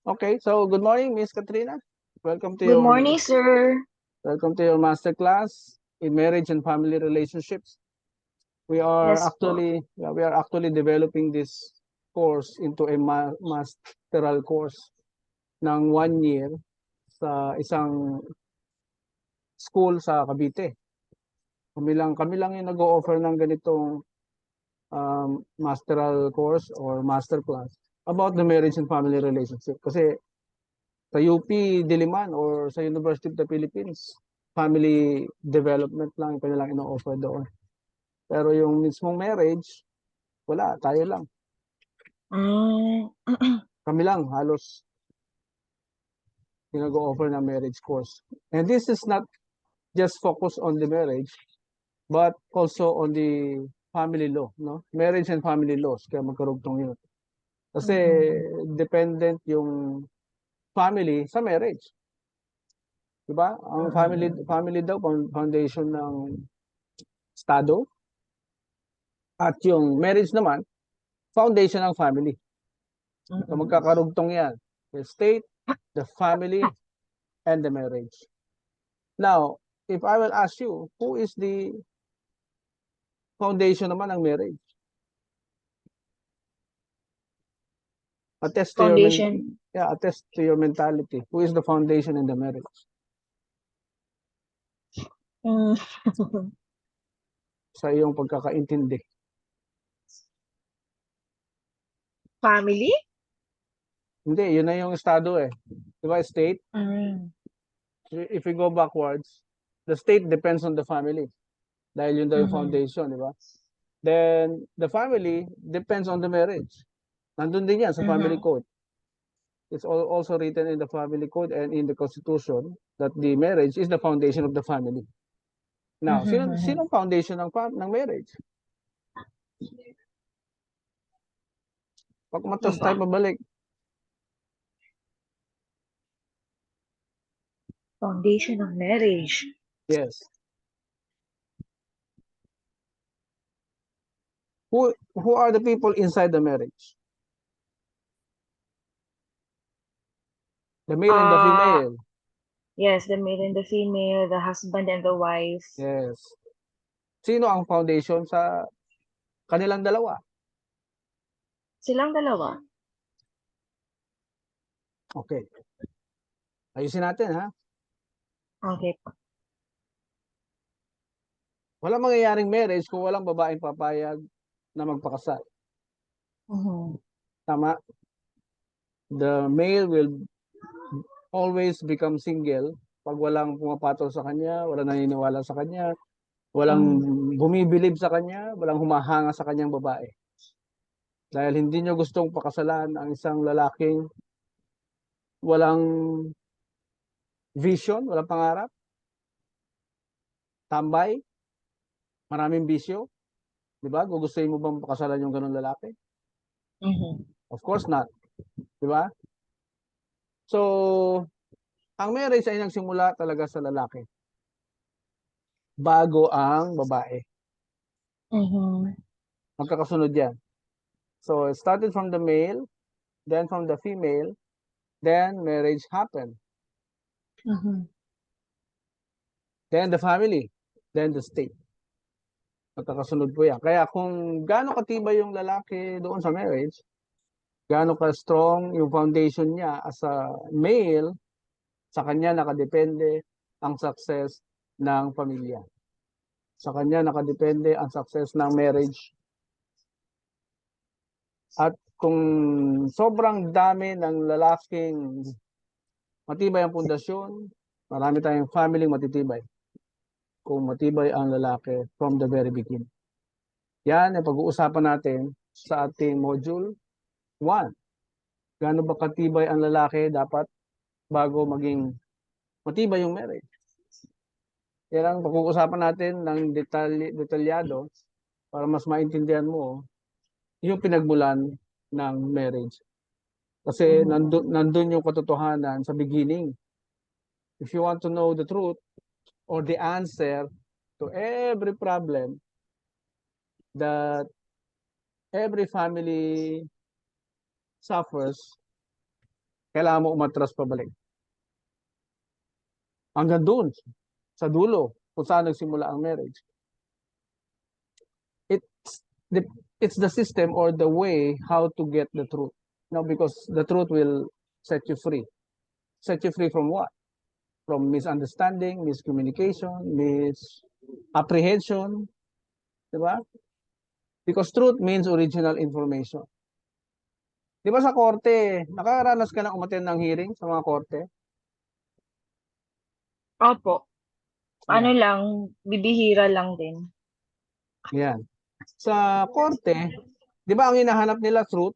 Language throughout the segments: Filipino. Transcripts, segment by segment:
Okay, so good morning, Miss Katrina. Welcome to Good your morning, sir. masterclass in marriage and family relationships. We are Yes po. actually developing this course into a masteral course ng 1 year sa isang school sa Cavite. Kami lang yung nag-o-offer ng ganitong masteral course or master class about the marriage and family relationship. Kasi sa UP Diliman or sa University of the Philippines, family development lang yung kanilang ino-offer doon. Pero yung mismong marriage, wala, tayo lang. Mm. Kami lang halos yung nag-o-offer ng marriage course. And this is not just focused on the marriage, but also on the family law, no? Marriage and family laws, kaya magkarugtong yun. Kasi dependent yung family sa marriage. Diba? Ang family daw, foundation ng Estado. At yung marriage naman, foundation ng family. So magkakarugtong yan. The state, the family, and the marriage. Now, if I will ask you, who is the foundation naman ng marriage? Foundation. Attest to your mentality. Who is the foundation in the marriage? Mm. Sa iyong pagkakaintindi. Family? Hindi, yun na yung estado eh. Diba, state? Mm. If we go backwards, the state depends on the family. Dahil yun daw yung foundation, di ba? Then, the family depends on the marriage. Nandun din yan sa family code. It's also written in the family code and in the constitution that the marriage is the foundation of the family. Now, sinong foundation ng marriage? Pag matas tayo pabalik. Foundation of marriage. Yes. Who are the people inside the marriage? The male and the female. Yes, the male and the female, the husband and the wife. Yes. Sino ang foundation sa kanilang dalawa? Silang dalawa. Okay. Ayusin natin, ha? Okay po. Walang mangyayaring marriage kung walang babaeng papayag na magpakasal. Tama? The male will always become single pag walang pumapatol sa kanya, walang naniniwala sa kanya, walang bumibilib sa kanya, walang humahanga sa kanyang babae. Dahil hindi nyo gustong pakasalan ang isang lalaking walang vision, walang pangarap, tambay, maraming bisyo. Diba? Gugustuhin mo bang pakasalan yung ganun lalaki? Of course not. Diba? So, ang marriage ay nagsimula talaga sa lalaki. Bago ang babae. Magkakasunod yan. So, it started from the male, then from the female, then marriage happened. Then the family, then the state. Magkakasunod po yan. Kaya kung gaano katibay yung lalaki doon sa marriage, gaano ka-strong yung foundation niya as a male, sa kanya nakadepende ang success ng pamilya. Sa kanya nakadepende ang success ng marriage. At kung sobrang dami ng lalaking matibay ang pundasyon, marami tayong family matitibay. Kung matibay ang lalaki from the very beginning. Yan ang pag-uusapan natin sa ating module 1. Gaano ba katibay ang lalaki dapat bago maging matibay yung marriage? Yan ang pag-uusapan natin ng detalyado para mas maintindihan mo yung pinagmulan ng marriage. Kasi nandun yung katotohanan sa beginning. If you want to know the truth or the answer to every problem that every family suffers, kailangan mo umatras pabalik. Hanggang doon, sa dulo, kung saan nagsimula ang marriage. It's the, it's the system or the way how to get the truth. No, because the truth will set you free. Set you free from what? From misunderstanding, miscommunication, misapprehension. Diba? Because truth means original information. Di ba sa korte, nakaranas ka na umattend ng hearing sa mga korte? Opo. Ano Yan. lang, bibihira lang din. Yan. Sa korte, di ba ang hinahanap nila truth?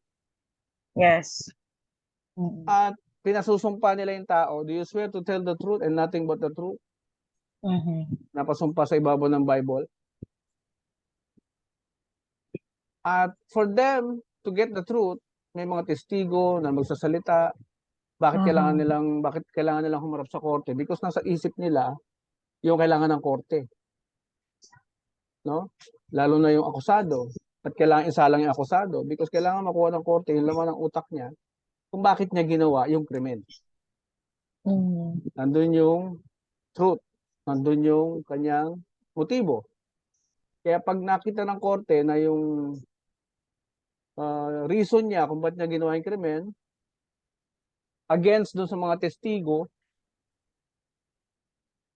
Yes. Mm. At pinasusumpa nila yung tao, do you swear to tell the truth and nothing but the truth? Mhm. Napasumpa sa ibabaw ng Bible. At for them to get the truth, may mga testigo na magsasalita. Bakit kailangan nilang humarap sa korte? Because nasa isip nila yung kailangan ng korte. No? Lalo na yung akusado. At kailangan isalang yung akusado because kailangan makuha ng korte yung laman ng utak niya kung bakit niya ginawa yung krimen. Mhm. Nandun yung truth. Nandun yung kanyang motibo. Kaya pag nakita ng korte na yung reason niya kung ba't niya ginawa yung krimen, against dun sa mga testigo,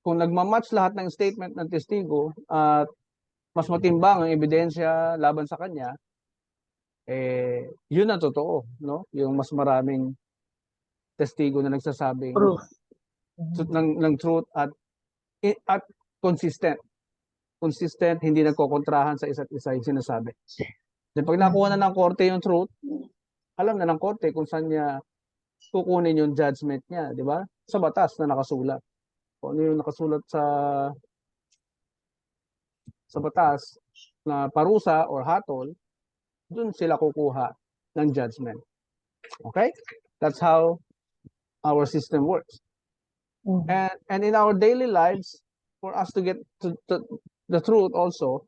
kung nagmamatch lahat ng statement ng testigo at mas matimbang ang ebidensya laban sa kanya, yun ang totoo, no? Yung mas maraming testigo na nagsasabing Proof. Mhm. ng truth at consistent. Consistent, hindi nagkokontrahan sa isa't isa yung sinasabi. Then pag nakuha na ng korte yung truth, alam na ng korte kung saan niya kukunin yung judgment niya, di ba? Sa batas na nakasulat. Kung ano yung nakasulat sa batas na parusa or hatol, dun sila kukuha ng judgment. Okay? That's how our system works. Mhm. And in our daily lives, for us to get to the truth also,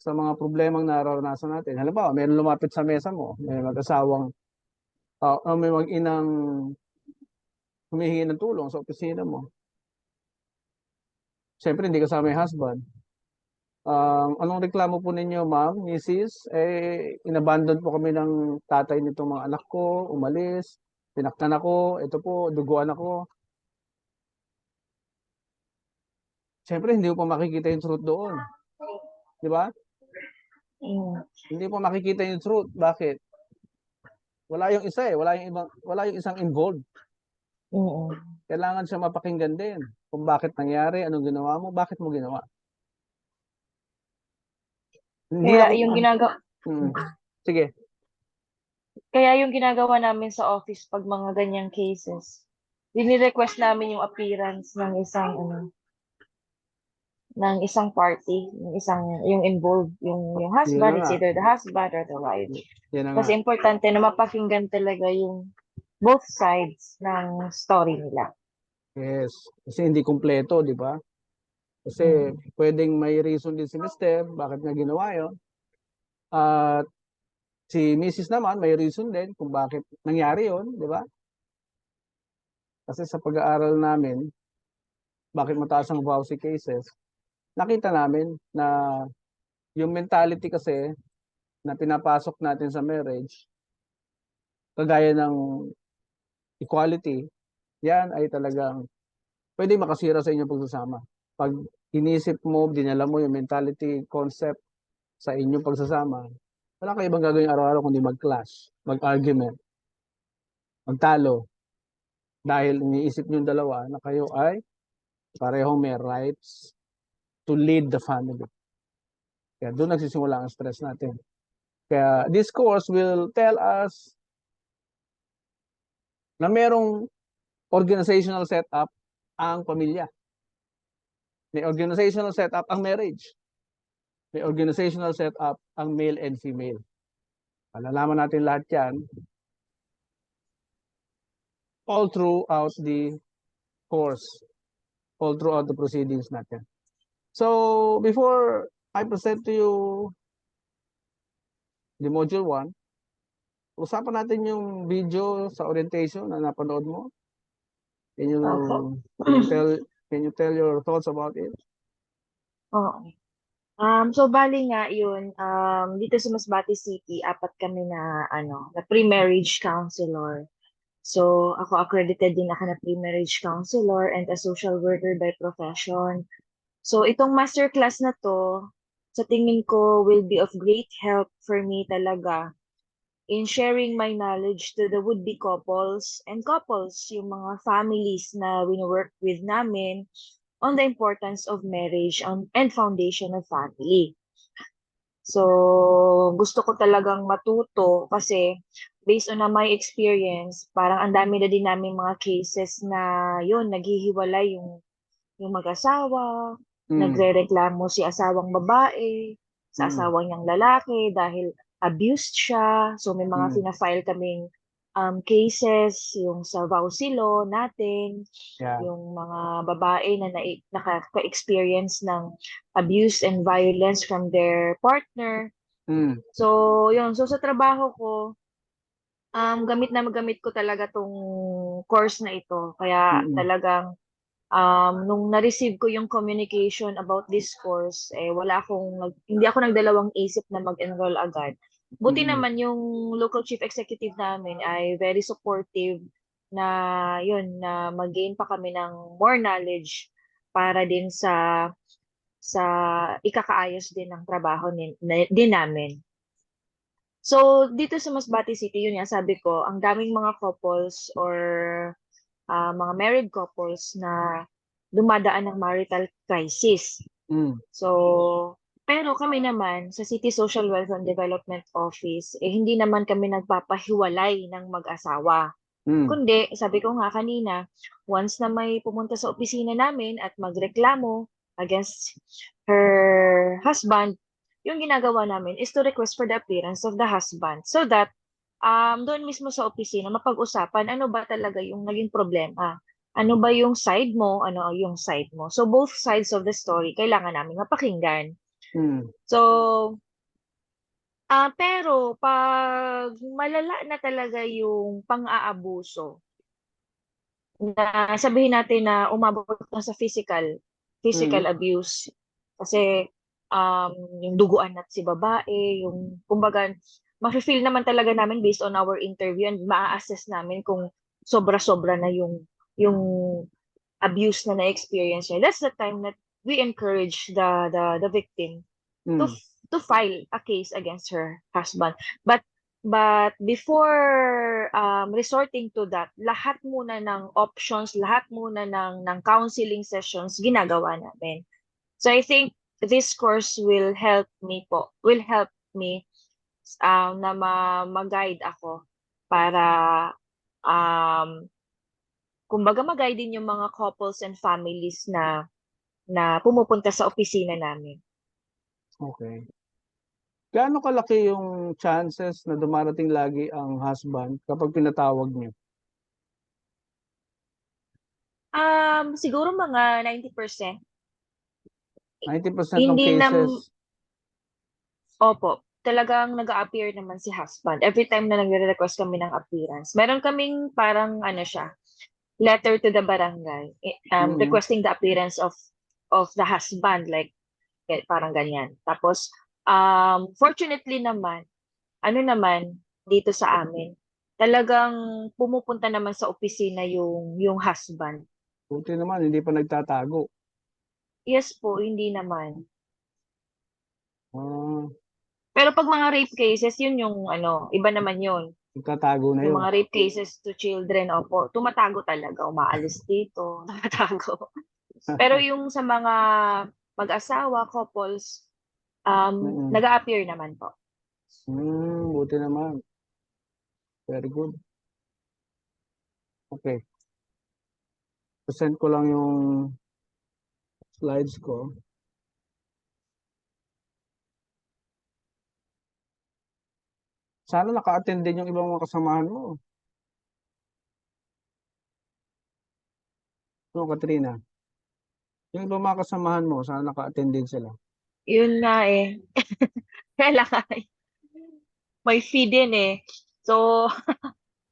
sa mga problemang nararanasan natin. Halimbawa, may lumapit sa mesa mo, may mag-asawang, may mag-inang humihingi ng tulong sa opisina mo. Siyempre, hindi kasama yung husband. Anong reklamo po ninyo, ma'am, Mrs.? Inabandon po kami ng tatay nitong mga anak ko, umalis, pinaktan ako, ito po, duguan ako. Siyempre, hindi mo pa makikita yung truth doon. Di ba? Mhm. Hindi mo makikita yung truth. Bakit? Wala yung isa wala yung isang involved. Mhm. Kailangan siya mapakinggan din kung bakit nangyari, anong ginawa mo, bakit mo ginawa. Hindi Kaya ako, yung ginagawa mm, sige, Kaya yung ginagawa namin sa office pag mga ganyang cases, dini-request namin yung appearance ng isang party, yung involved, yung yun na husband, it's nga, either the husband or the wife. yun na nga. Kasi importante na mapakinggan talaga yung both sides ng story nila. Yes, kasi hindi kumpleto, di ba? Kasi Mm. pwedeng may reason din si Mister, bakit niya ginawa yun. At si Mrs. naman, may reason din kung bakit nangyari yun, di ba? Kasi sa pag-aaral namin, bakit mataas ang vowsy cases, nakita namin na yung mentality kasi na pinapasok natin sa marriage, kagaya ng equality, yan ay talagang pwede makasira sa inyong pagsasama. Pag inisip mo, dinala mo yung mentality, concept sa inyong pagsasama, wala kayo ibang gagawin araw-araw kundi mag-clash, mag-argument, magtalo. Dahil iniisip nyo dalawa na kayo ay parehong may rights to lead the family. Kaya doon nagsisimula ang stress natin. Kaya this course will tell us na merong organizational setup ang pamilya. May organizational setup ang marriage. May organizational setup ang male and female. Malalaman natin lahat yan all throughout the course, all throughout the proceedings natin. So, before I present to you the module 1, usapan natin yung video sa orientation na napanood mo. Can you, Opo. can you tell, can you tell your thoughts about it? Oo. So bali nga yun, dito sa Masbate City, apat kami na na pre-marriage counselor. So ako accredited din ako na pre-marriage counselor and a social worker by profession. So itong masterclass na to, sa tingin ko will be of great help for me talaga in sharing my knowledge to the would-be couples and couples, yung mga families na wino-work with namin on the importance of marriage and foundation of family. So, gusto ko talagang matuto kasi based on my experience, parang ang dami na din namin mga cases na yun, naghihiwalay yung mag-asawa, Mm, nagrereklamo si asawang babae sa mm, asawa niyang lalaki dahil abused siya. So, may mga mm, fina-file kaming cases, yung sa VAUSI law natin, yeah. yung mga babae na nakaka-experience ng abuse and violence from their partner. Mm, So, yun. So, sa trabaho ko, gamit ko talaga tong course na ito. Kaya mm, talagang nung na-receive ko yung communication about this course, hindi ako nagdalawang isip na mag-enroll agad. Buti mm, naman yung local chief executive namin ay very supportive na yun, na mag-gain pa kami ng more knowledge para din sa ikakaayos din ng trabaho din namin. So, dito sa Masbate City, yun nga, sabi ko, ang daming mga couples or mga married couples na dumadaan ng marital crisis. mm, So, pero kami naman sa City Social Welfare and Development Office, hindi naman kami nagpapahiwalay ng mag-asawa. mm, Kundi, sabi ko nga kanina, once na may pumunta sa opisina namin at magreklamo against her husband, yung ginagawa namin is to request for the appearance of the husband so that doon mismo sa opisina mapag-usapan ano ba talaga yung naging problema. Ano ba yung side mo, ano yung side mo. So both sides of the story kailangan namin mapakinggan. mm, So, pero pag malala na talaga yung pang-aabuso, na sabihin natin na umabot na sa physical mm, abuse. Kasi um, yung duguan at si babae, yung kumbaga, mafe-feel naman talaga namin based on our interview and maa-assess namin kung sobra-sobra na yung abuse na na-experience niya. That's the time that we encourage the victim to mm. to file a case against her husband. But before resorting to that, lahat muna ng options, lahat muna ng counseling sessions ginagawa namin. So I think this course will help me na mag-guide ako para um kumbaga mag-guide din yung mga couples and families na pumupunta sa opisina namin. Okay. Gaano kalaki yung chances na dumarating lagi ang husband kapag pinatawag niyo? Siguro mga 90%. 90% ng Hindi nam cases. Opo, talagang nag-a-appear naman si husband every time na nagre-request kami ng appearance. Meron kaming parang ano siya, letter to the barangay, Mm, requesting the appearance of the husband, like parang ganyan. Tapos, fortunately naman, ano naman dito sa amin, talagang pumupunta naman sa opisina yung husband. buti naman hindi pa nagtatago. Yes po, hindi naman. Ah, Pero pag mga rape cases, yun yung iba naman yun. nagtatago na Yung yun. mga rape cases to children, opo, tumatago talaga, umaalis dito, tumatago. Pero yung sa mga mag-asawa, couples, Mm, nag-a-appear naman po. buti naman. Very good. Okay. Present ko lang yung slides ko. Sana naka-attend din yung ibang mga kasamahan mo. No, Katrina? Yung ibang mga kasamahan mo, sana naka-attend din sila. Yun nga eh. Kailangan may fee din eh. So,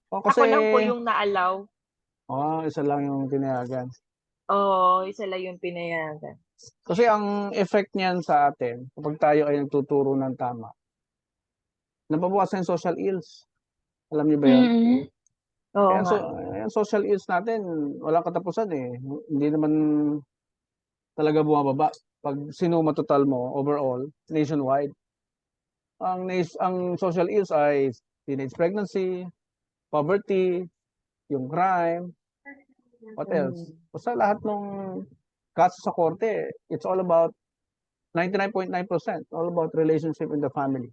O ako kasi, lang po yung na-allow. isa lang yung tinayagan. Oo, isa lang yung pinayagan. Kasi ang effect niyan sa atin, kapag tayo ay nagtuturo ng tama, nababawasan yung social ills. Alam niyo ba yun? Mm. Oo Kaya nga. yung social ills natin, walang katapusan eh. Hindi naman talaga bumababa. Pag sinuma total mo, overall, nationwide, ang social ills ay teenage pregnancy, poverty, yung crime, what else? Mm. Basta lahat ng kaso sa korte, it's all about 99.9%, all about relationship in the family.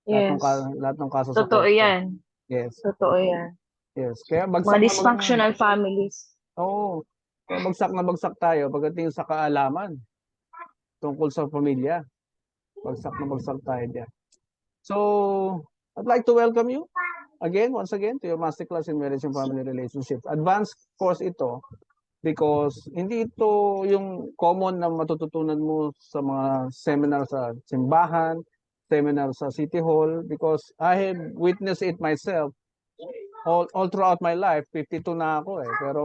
Yes. Lahat ng kaso sa Totoo korte. yan. Yes. Totoo yan. Yes. Kaya Mga dysfunctional families. oo. Kaya na bagsak tayo pagdating sa kaalaman tungkol sa pamilya. Bagsak tayo diyan. So, I'd like to welcome you once again, to your masterclass in marriage and family relationships. Advanced course ito because hindi ito yung common na matututunan mo sa mga seminar sa simbahan, seminar sa City Hall, because I have witnessed it myself all throughout my life. 52 na ako eh. Pero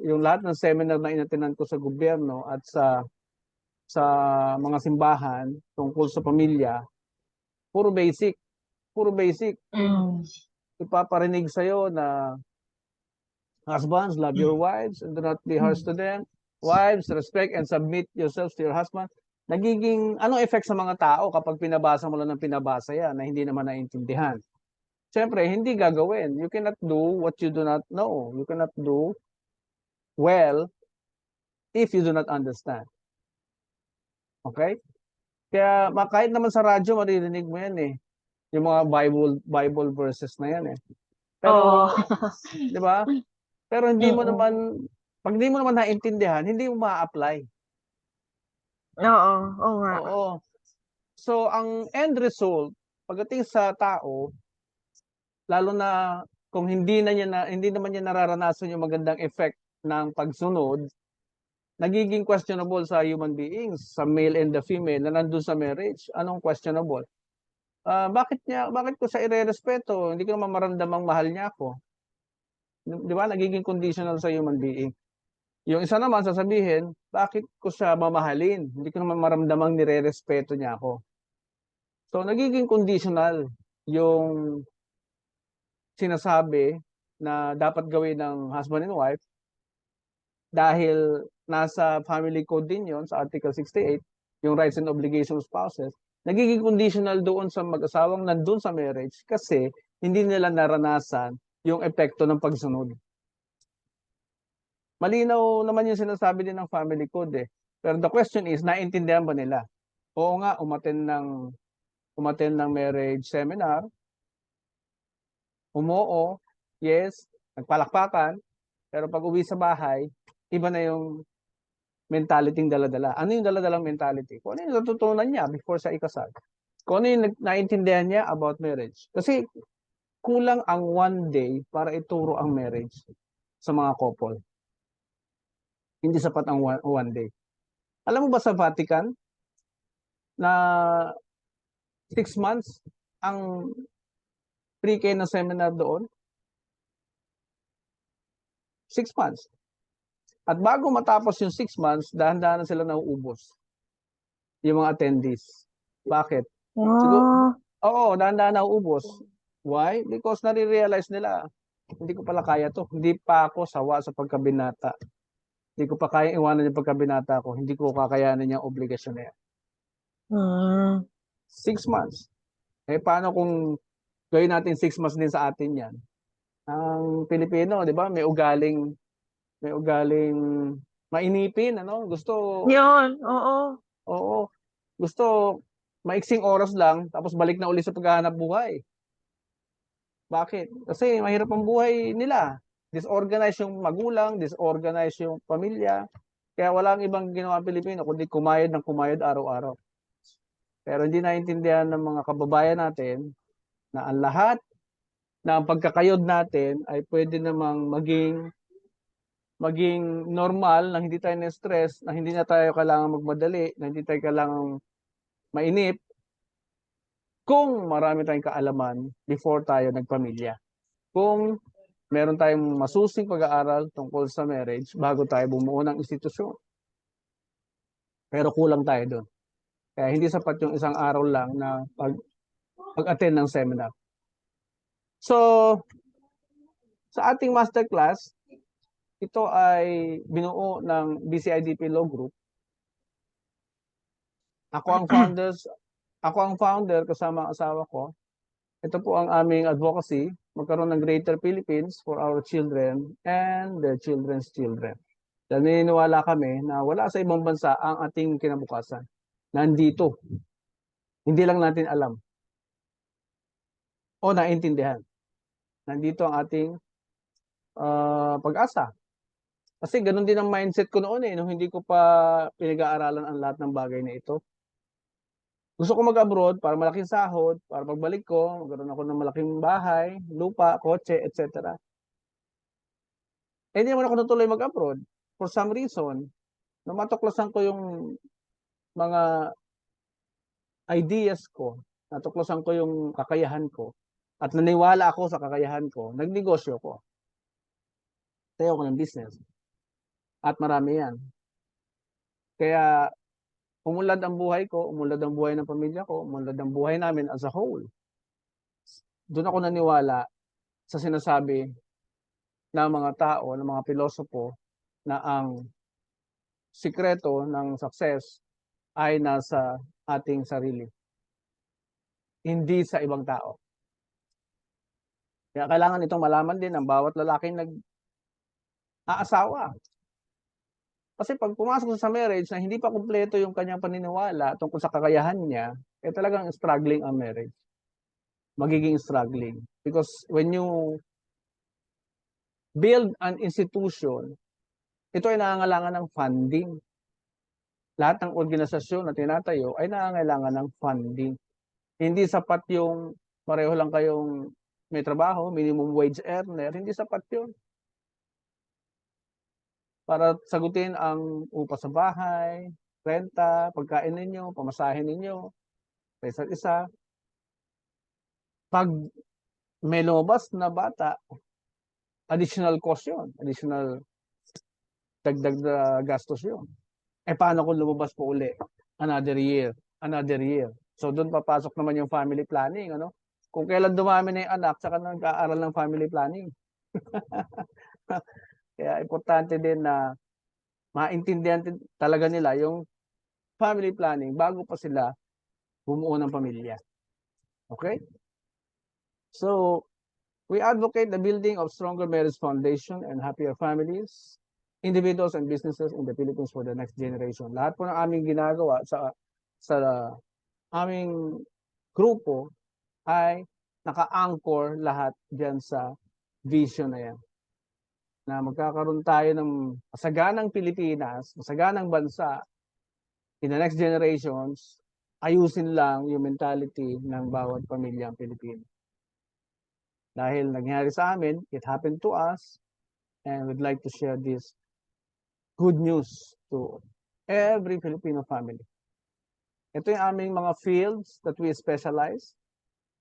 yung lahat ng seminar na inatinan ko sa gobyerno at sa mga simbahan tungkol sa pamilya, puro basic. Puro basic. Mm. Ipaparinig sa'yo na husbands, love your wives and do not be harsh to them. Wives, respect and submit yourselves to your husband. Nagiging, anong effect sa mga tao kapag pinabasa mo lang ng pinabasa yan na hindi naman naintindihan? Siyempre, hindi gagawin. You cannot do what you do not know. You cannot do well if you do not understand. Okay? Kaya kahit naman sa radyo, maririnig mo yan eh. Yung mga Bible verses na yan eh. Pero, Oo. di ba? Pero hindi mo Mm. naman, pag hindi mo naman naintindihan, hindi mo ma-apply. Oo. Oo nga. Oo. So, ang end result, pagdating sa tao, lalo na kung hindi naman niya nararanasan yung magandang effect ng pagsunod, nagiging questionable sa human beings, sa male and the female na nandun sa marriage. Anong questionable? Bakit ko siya irerespeto? Hindi ko naman maramdamang mahal niya ako. Di ba? Nagiging conditional sa human being. Yung isa naman sasabihin, bakit ko siya mamahalin? Hindi ko naman maramdamang nire-respeto niya ako. So, nagiging conditional yung sinasabi na dapat gawin ng husband and wife dahil nasa family code din yon sa Article 68, yung rights and obligations of spouses, nagiging conditional doon sa mag-asawang nandun sa marriage kasi hindi nila naranasan yung epekto ng pagsunod. Malinaw naman yung sinasabi din ng family code eh. Pero the question is, naintindihan ba nila? Oo nga, umaten ng marriage seminar, umoo, yes, nagpalakpakan, pero pag uwi sa bahay, iba na yung mentality ng dala-dala. Ano yung dala-dalang mentality? Kung ano yung natutunan niya before sa ikasal. Kung ano yung naintindihan niya about marriage. Kasi kulang ang one day para ituro ang marriage sa mga couple. Hindi sapat ang one day. Alam mo ba sa Vatican na 6 months ang pre-K na seminar doon? 6 months. At bago matapos yung 6 months, dahan-dahan na sila nauubos. Yung mga attendees. Bakit? Siguro, Oh. oo, dahan-dahan nauubos. Why? Because nare-realize nila, hindi ko pala kaya to. Hindi pa ako sawa sa pagkabinata. Hindi ko pa kaya iwanan yung pagkabinata ko. Hindi ko kakayanin yung obligasyon na yan. Mm. 6 months. Eh, paano kung gawin natin 6 months din sa atin yan? Ang Pilipino, di ba, may ugaling mainipin, ano? Yun, oo. Oo, gusto maiksing oras lang, tapos balik na uli sa paghahanap buhay. Bakit? Kasi mahirap ang buhay nila. Disorganized yung magulang, disorganized yung pamilya. Kaya walang ibang ginawa ang Pilipino kundi kumayod araw-araw. Pero hindi naintindihan ng mga kababayan natin na ang lahat na ang pagkakayod natin ay pwede namang maging normal, na hindi tayo na-stress, na hindi na tayo kailangan magmadali, na hindi tayo kailangan mainip, kung marami tayong kaalaman before tayo nagpamilya. Kung meron tayong masusing pag-aaral tungkol sa marriage bago tayo bumuo ng institusyon. Pero kulang tayo doon. Kaya hindi sapat yung isang araw lang na pag-attend ng seminar. So, sa ating masterclass, ito ay binuo ng BCIDP Law Group. Ako ang founder kasama ang asawa ko. Ito po ang aming advocacy, magkaroon ng Greater Philippines for our children and their children's children. Dahil naniniwala kami na wala sa ibang bansa ang ating kinabukasan. Nandito. Hindi lang natin alam o naintindihan. Nandito ang ating pag-asa. Kasi ganun din ang mindset ko noon nung hindi ko pa pinag-aaralan ang lahat ng bagay na ito. Gusto ko mag-abroad para malaking sahod, para pagbalik ko, magkaroon ako ng malaking bahay, lupa, kotse, etc. Hindi naman ako natuloy mag-abroad for some reason. Matuklasan ko yung mga ideas ko, natuklasan ko yung kakayahan ko, at naniwala ako sa kakayahan ko, nagnegosyo ko. Tayo ko ng business. At marami yan. Kaya umunlad ang buhay ko, umunlad ang buhay ng pamilya ko, umunlad ang buhay namin as a whole. Doon ako naniwala sa sinasabi ng mga tao, ng mga pilosopo, na ang sikreto ng success ay nasa ating sarili. Hindi sa ibang tao. Kaya kailangan itong malaman din ng bawat lalaking nag-aasawa. Kasi pag pumasok sa marriage na hindi pa kumpleto yung kanyang paniniwala tungkol sa kakayahan niya, talagang struggling ang marriage. Magiging struggling. Because when you build an institution, ito ay nangangailangan ng funding. Lahat ng organisasyon na tinatayo ay nangangailangan ng funding. Hindi sapat yung pareho lang kayong may trabaho, minimum wage earner, hindi sapat yun. Para sagutin ang upa sa bahay, renta, pagkain ninyo, pamasahin ninyo, sa isa't isa. Pag may lumabas na bata, additional cost yun, additional dagdag na gastos yun. Paano kung lumabas po uli? Another year. So doon papasok naman yung family planning, ano? Kung kailan dumami na yung anak, saka nag-aaral ng family planning. Kaya importante din na maintindihan talaga nila yung family planning bago pa sila bumuo ng pamilya. Okay? So, we advocate the building of stronger marriage foundation and happier families, individuals and businesses in the Philippines for the next generation. Lahat po ng aming ginagawa sa aming grupo ay naka-anchor lahat diyan sa vision na yan. Na magkakaroon tayo ng masaganang Pilipinas, masaganang bansa in the next generations, ayusin lang yung mentality ng bawat pamilyang Pilipino. Dahil nangyari sa amin, it happened to us, and we'd like to share this good news to every Filipino family. Ito yung aming mga fields that we specialize.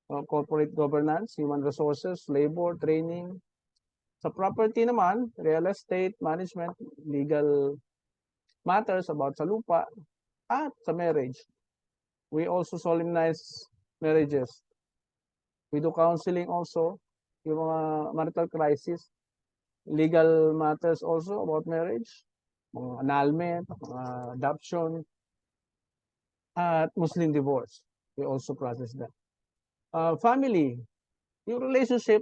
Corporate governance, human resources, labor, training. Sa property naman, real estate, management, legal matters about sa lupa, at sa marriage. We also solemnize marriages. We do counseling also, yung mga marital crisis, legal matters also about marriage, mga annulment, mga adoption, at Muslim divorce. We also process that. Family, yung relationship,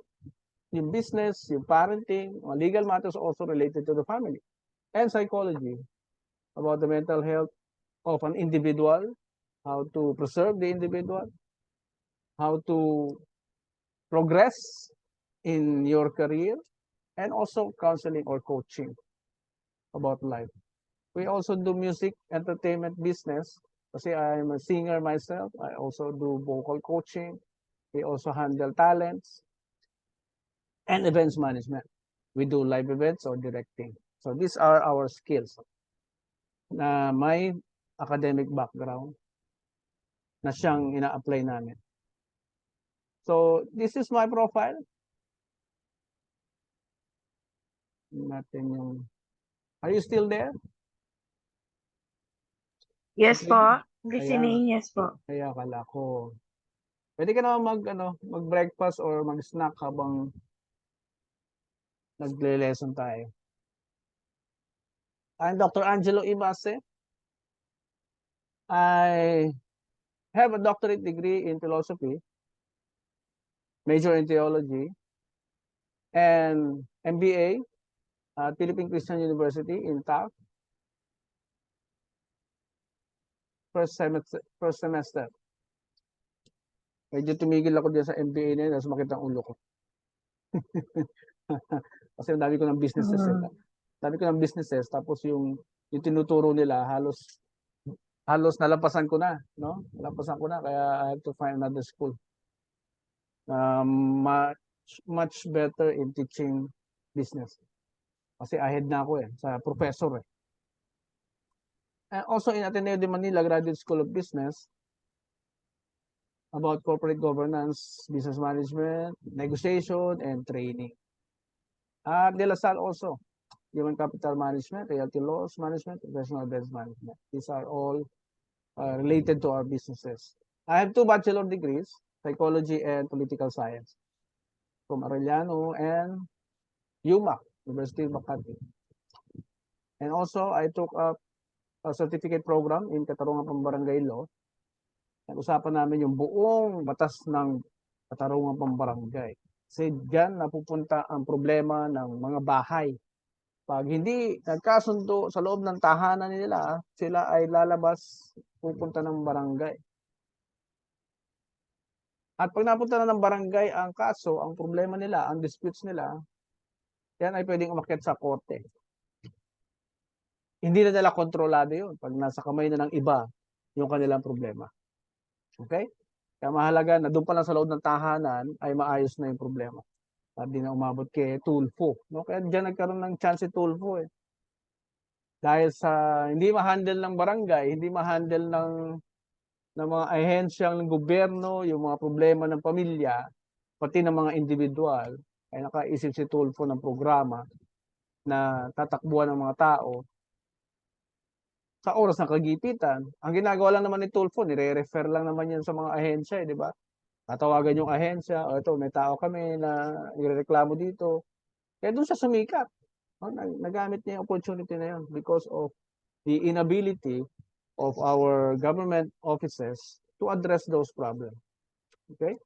yung business, yung parenting, legal matters also related to the family. And psychology, about the mental health of an individual, how to preserve the individual, how to progress in your career, and also counseling or coaching about life. We also do music, entertainment business, kasi I'm a singer myself. I also do vocal coaching. We also handle talents and events management. We do live events or directing. So these are our skills na may academic background na siyang ina-apply namin. So this is my profile. Natin yung... Are you still there? Yes Okay. po. Ayan. Listening, yes po. Kaya akala ko. Pwede ka naman mag-breakfast or mag-snack habang nagle-lesson tayo. I'm Dr. Angelo Ibase. I have a doctorate degree in philosophy, major in theology, and MBA at Philippine Christian University in TAF. First semester. Medyo tumigil ako dyan sa MBA na yun, tapos makita ang ulo ko. Kasi ang dami ko ng businesses. Dami ko ng businesses, tapos yung tinuturo nila, halos nalampasan ko na, no? Nalampasan ko na, kaya I have to find another school. Much better in teaching business. Kasi ahead na ako sa professor And also in Ateneo de Manila Graduate School of Business, about corporate governance, business management, negotiation, and training. De La Salle also, human capital management, realty laws management, professional events management. These are all related to our businesses. I have 2 bachelor degrees, psychology and political science, from Arellano and UMAC, University of Makati. And also, I took up a certificate program in Katarungan Pambarangay Law. Nag-usapan namin yung buong batas ng Katarungan Pambarangay. Kasi dyan napupunta ang problema ng mga bahay. Pag hindi nagkasundo sa loob ng tahanan nila, sila ay lalabas, pupunta ng barangay. At pag napunta na ng barangay ang kaso, ang problema nila, ang disputes nila, yan ay pwedeng umakyat sa korte. Hindi na nila kontrolado yun pag nasa kamay na ng iba yung kanilang problema. Okay? Kaya mahalaga na doon pa lang sa loob ng tahanan ay maayos na yung problema. At di na umabot kay Tulfo. No? Kaya dyan nagkaroon ng chance si Tulfo Dahil sa hindi ma-handle ng barangay, hindi ma-handle ng mga ahensyang ng gobyerno, yung mga problema ng pamilya, pati ng mga individual, ay nakaisip si Tulfo ng programa na tatakbuhan ng mga tao sa oras ng kagipitan. Ang ginagawa lang naman ni Tulfo, nire-refer lang naman yan sa mga ahensya, di ba? Tatawagan yung ahensya, o ito, may tao kami na nirereklamo dito. Kaya doon siya sumikat. Nagamit niya yung opportunity na yun because of the inability of our government offices to address those problems. Okay?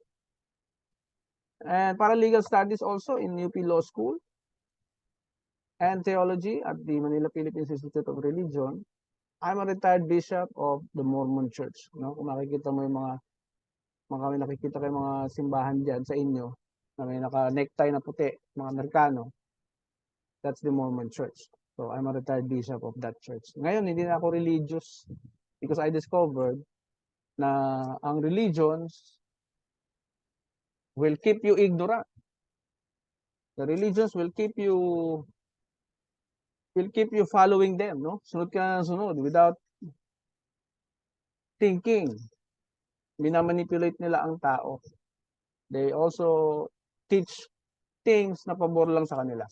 And paralegal studies also in UP Law School and theology at the Manila Philippines Institute of Religion. I'm a retired bishop of the Mormon Church. No? Kung makikita mo yung kami nakikita kayo mga simbahan dyan sa inyo na may naka-necktie na puti, mga Amerikano, that's the Mormon Church. So I'm a retired bishop of that church. Ngayon, hindi na ako religious because I discovered na ang religions will keep you ignorant. The religions will keep you following them, no? Sunod ka na sunod without thinking. Minamanipulate nila ang tao. They also teach things na pabor lang sa kanila.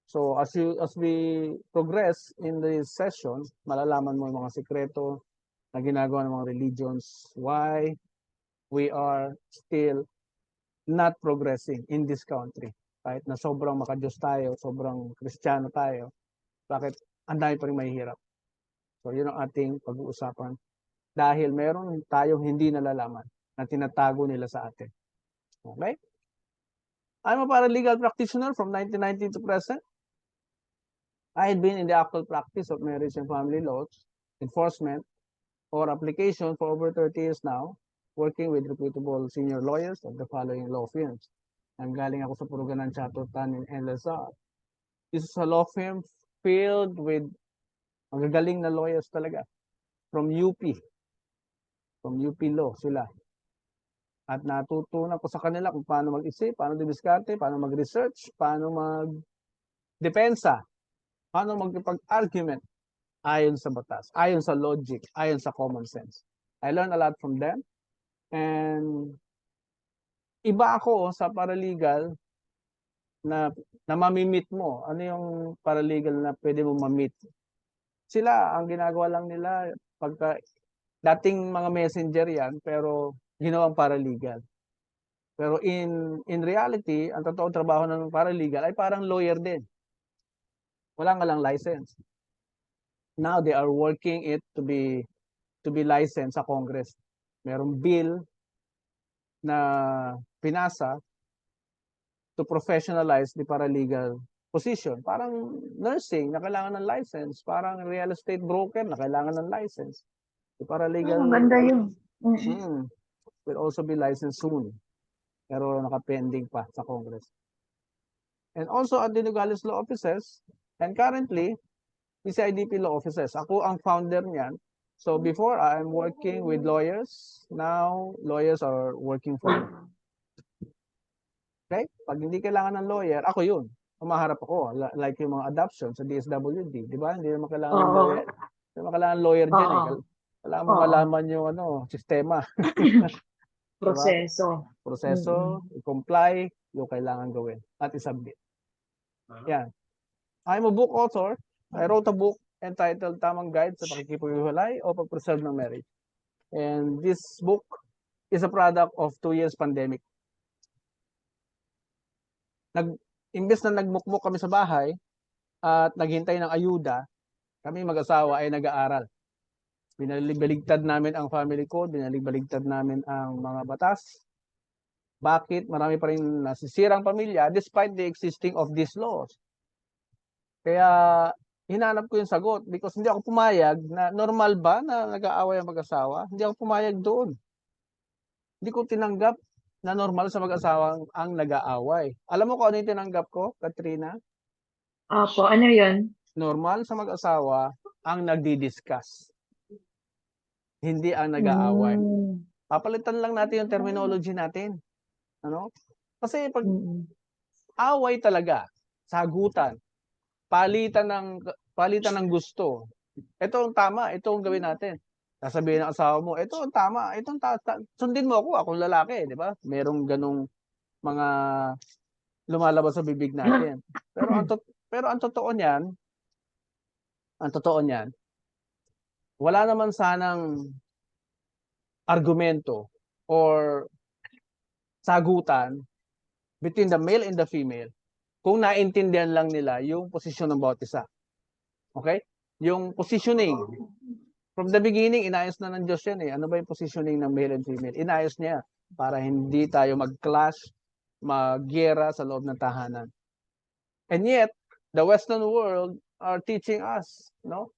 So as we progress in this session, malalaman mo yung mga sekreto na ginagawa ng mga religions, why we are still not progressing in this country. Kahit na sobrang makadiyos tayo, sobrang Kristiyano tayo, bakit ang dami pa rin mahihirap? So yun ang ating pag-uusapan. Dahil meron tayong hindi nalalaman na tinatago nila sa atin. Okay? I'm a paralegal practitioner from 1990 to present. I had been in the actual practice of marriage and family laws, enforcement, or application for over 30 years now, working with reputable senior lawyers of the following law firms. Galing ako sa Puruganan, Chatotan, and LSR. This is a law firm filled with magagaling na lawyers talaga from UP. From UP Law sila. At natutunan ko sa kanila kung paano mag-isip, paano dumiskarte, paano mag-research, paano mag-depensa, paano mag-argument ayon sa batas, ayon sa logic, ayon sa common sense. I learned a lot from them. And Iba ako sa paralegal na mami-meet mo. Ano yung paralegal na pwede mo ma-meet? Sila, ang ginagawa lang nila, pagka dating mga messenger yan, pero ginawang paralegal. Pero in reality, ang totoong trabaho ng paralegal ay parang lawyer din. Wala nga lang license. Now they are working it to be licensed sa Congress. Merong bill na pinasa to professionalize the paralegal position. Parang nursing na kailangan ng license, parang real estate broker na kailangan ng license. The paralegal Maganda yun. will also be licensed soon. Pero nakapending pa sa Congress. And also at the Nogales Law Offices, and currently, PCIDP Law Offices. Ako ang founder niyan. So before, I'm working with lawyers. Now, lawyers are working for me. Okay? Pag hindi kailangan ng lawyer, ako yun. Umaharap ako. Like yung mga adoption sa DSWD. Di ba? Hindi naman kailangan ng Oo. lawyer. Hindi naman kailangan ng lawyer dyan eh. Oo. Kailangan mo Oo. malaman yung sistema. Diba? Proseso. Proseso, i-comply, yung kailangan gawin at i-submit. Yan. I'm a book author. I wrote a book entitled Tamang Guide sa Pakikipaghiwalay o Pag-preserve ng Marriage. And this book is a product of 2 years pandemic. Imbes na nagmukmuk kami sa bahay at naghintay ng ayuda, kami mag-asawa ay nag-aaral. Binaligtad namin ang family code, binaligtad namin ang mga batas. Bakit marami pa rin nasisirang pamilya despite the existing of these laws? Kaya hinanap ko yung sagot because hindi ako pumayag na normal ba na nag-aaway ang mag-asawa? Hindi ako pumayag doon. Hindi ko tinanggap na normal sa mag-asawa ang nag-aaway. Alam mo kung ano yung tinanggap ko, Katrina? Opo, ano yun? Normal sa mag-asawa ang nagdi-discuss, hindi ang nag-aaway. Mm. Papalitan lang natin yung terminology natin. Ano? Kasi pag Mm. away talaga, sagutan, palitan ng gusto. Ito ang tama, ito ang gawin natin. Sasabihin ng asawa mo, ito ang tama, sundin mo ako, akong lalaki, di ba? Merong ganong mga lumalabas sa bibig natin. Pero ang totoo niyan, wala naman sanang argumento or sagutan between the male and the female kung naintindihan lang nila yung posisyon ng bawat isa. Okay? Yung positioning. From the beginning, inayos na ng Diyos yan eh. Ano ba yung positioning ng male and female? Inayos niya para hindi tayo mag-clash, mag-gera sa loob ng tahanan. And yet, the Western world are teaching us, no?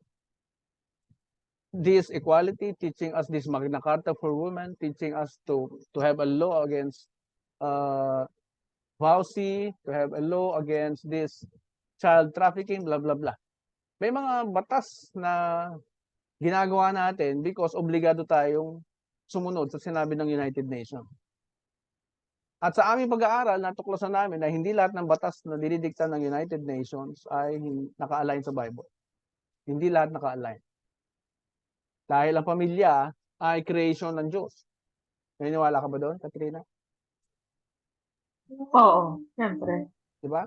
This equality, teaching us this Magna Carta for women, teaching us to have a law against VAUSI, to have a law against this child trafficking, blah, blah, blah. May mga batas na ginagawa natin because obligado tayong sumunod sa sinabi ng United Nations. At sa aming pag-aaral, natuklasan namin na hindi lahat ng batas na dinidikta ng United Nations ay naka-align sa Bible. Hindi lahat naka-align. Dahil ang pamilya ay creation ng Diyos. Naniniwala ka ba doon, Katrina? Oo, siyempre. Diba?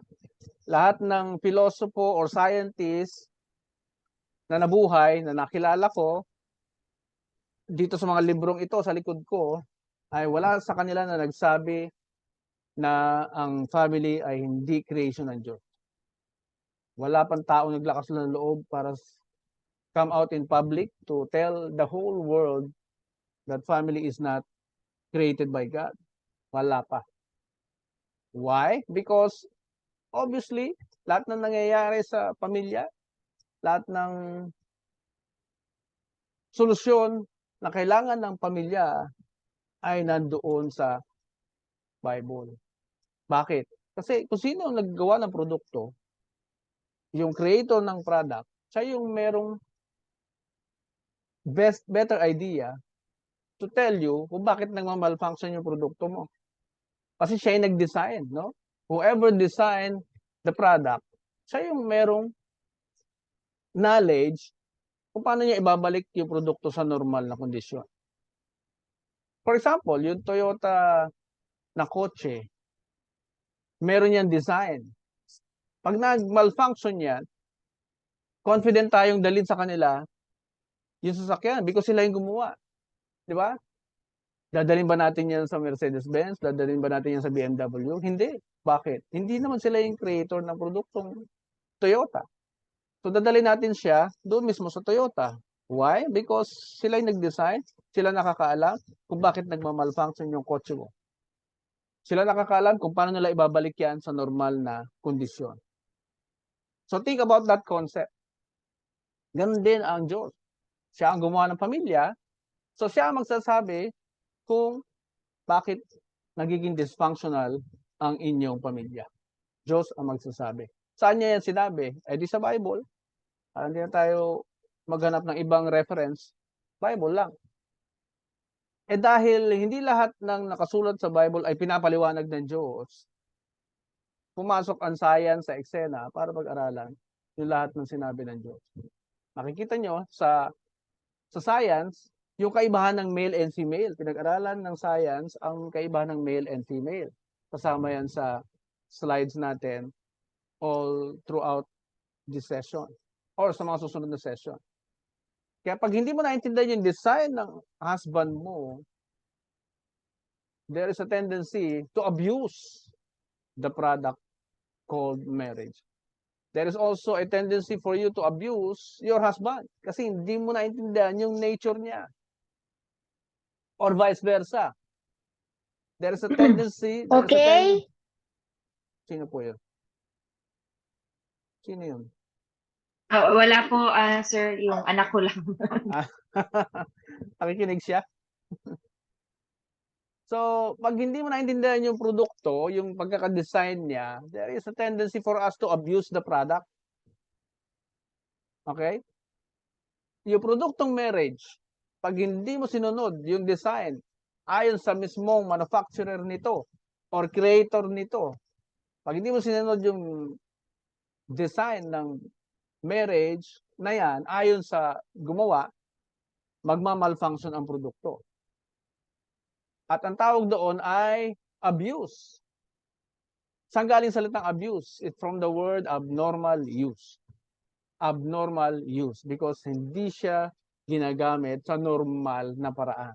Lahat ng philosopher or scientist na nabuhay, na nakilala ko, dito sa mga librong ito, sa likod ko, ay wala sa kanila na nagsabi na ang family ay hindi creation ng Diyos. Wala pang tao naglakas ng loob para come out in public to tell the whole world that family is not created by God. Wala pa. Why? Because obviously, lahat ng nangyayari sa pamilya, lahat ng solusyon na kailangan ng pamilya ay nandoon sa Bible. Bakit? Kasi kung sino ang naggawa ng produkto, yung creator ng product, siya yung merong better idea to tell you kung bakit nagmamalfunction yung produkto mo. Kasi siya yung nag-design, no? Whoever designed the product, siya yung merong knowledge kung paano niya ibabalik yung produkto sa normal na kondisyon. For example, yung Toyota na kotse, meron yan design. Pag nag-malfunction yan, confident tayong dalhin sa kanila yung sasakyan because sila yung gumawa. Di ba? Dadalhin ba natin yan sa Mercedes-Benz? Dadalhin ba natin yan sa BMW? Hindi. Bakit? Hindi naman sila yung creator ng produktong Toyota. So dadalhin natin siya doon mismo sa Toyota. Why? Because sila yung nag-design, sila nakakaalam kung bakit nagmamalfunction yung kotse mo. Sila nakakaalam kung paano nila ibabalik yan sa normal na kondisyon. So think about that concept. Ganun din ang Diyos. Siya ang gumawa ng pamilya. So siya ang magsasabi kung bakit nagiging dysfunctional ang inyong pamilya. Diyos ang magsasabi. Saan niya yan sinabi? Eh di sa Bible. Hindi na tayo maghanap ng ibang reference. Bible lang. Eh dahil hindi lahat ng nakasulat sa Bible ay pinapaliwanag ng Diyos, pumasok ang science sa eksena para pag-aralan yung lahat ng sinabi ng Diyos. Makikita nyo sa science, yung kaibahan ng male and female. Pinag-aralan ng science ang kaibahan ng male and female. Kasama yan sa slides natin all throughout this session or sa mga susunod na session. Kaya pag hindi mo naintindihan yung design ng husband mo, there is a tendency to abuse the product called marriage. There is also a tendency for you to abuse your husband kasi hindi mo naintindihan yung nature niya. Or vice versa. There is a tendency... Okay. Sino po yun? Sino yun? Wala po, sir, yung anak ko lang. Nakikinig siya? So, pag hindi mo naintindihan yung produkto, yung pagkakadesign niya, there is a tendency for us to abuse the product. Okay? Yung produktong marriage, pag hindi mo sinunod yung design, ayon sa mismong manufacturer nito or creator nito, pag hindi mo sinunod yung design ng marriage na yan, ayon sa gumawa, magmamalfunction ang produkto. At ang tawag doon ay abuse. Saan galing salitang abuse? It's from the word abnormal use. Abnormal use because hindi siya ginagamit sa normal na paraan.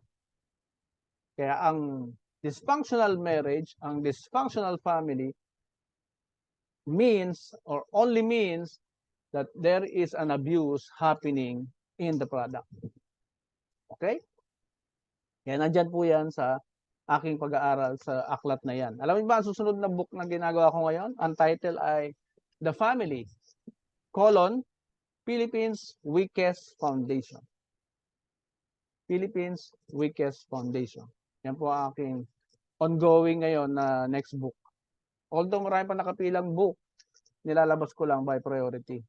Kaya ang dysfunctional marriage, ang dysfunctional family means or only means that there is an abuse happening in the product. Okay? Kaya nandyan po yan sa aking pag-aaral sa aklat na yan. Alam mo ba, ang susunod na book na ginagawa ko ngayon, ang title ay The Family, Philippines Weakest Foundation. Philippines Weakest Foundation. Yan po ang aking ongoing ngayon na next book. Although marami pa nakapilang book, nilalabas ko lang by priority.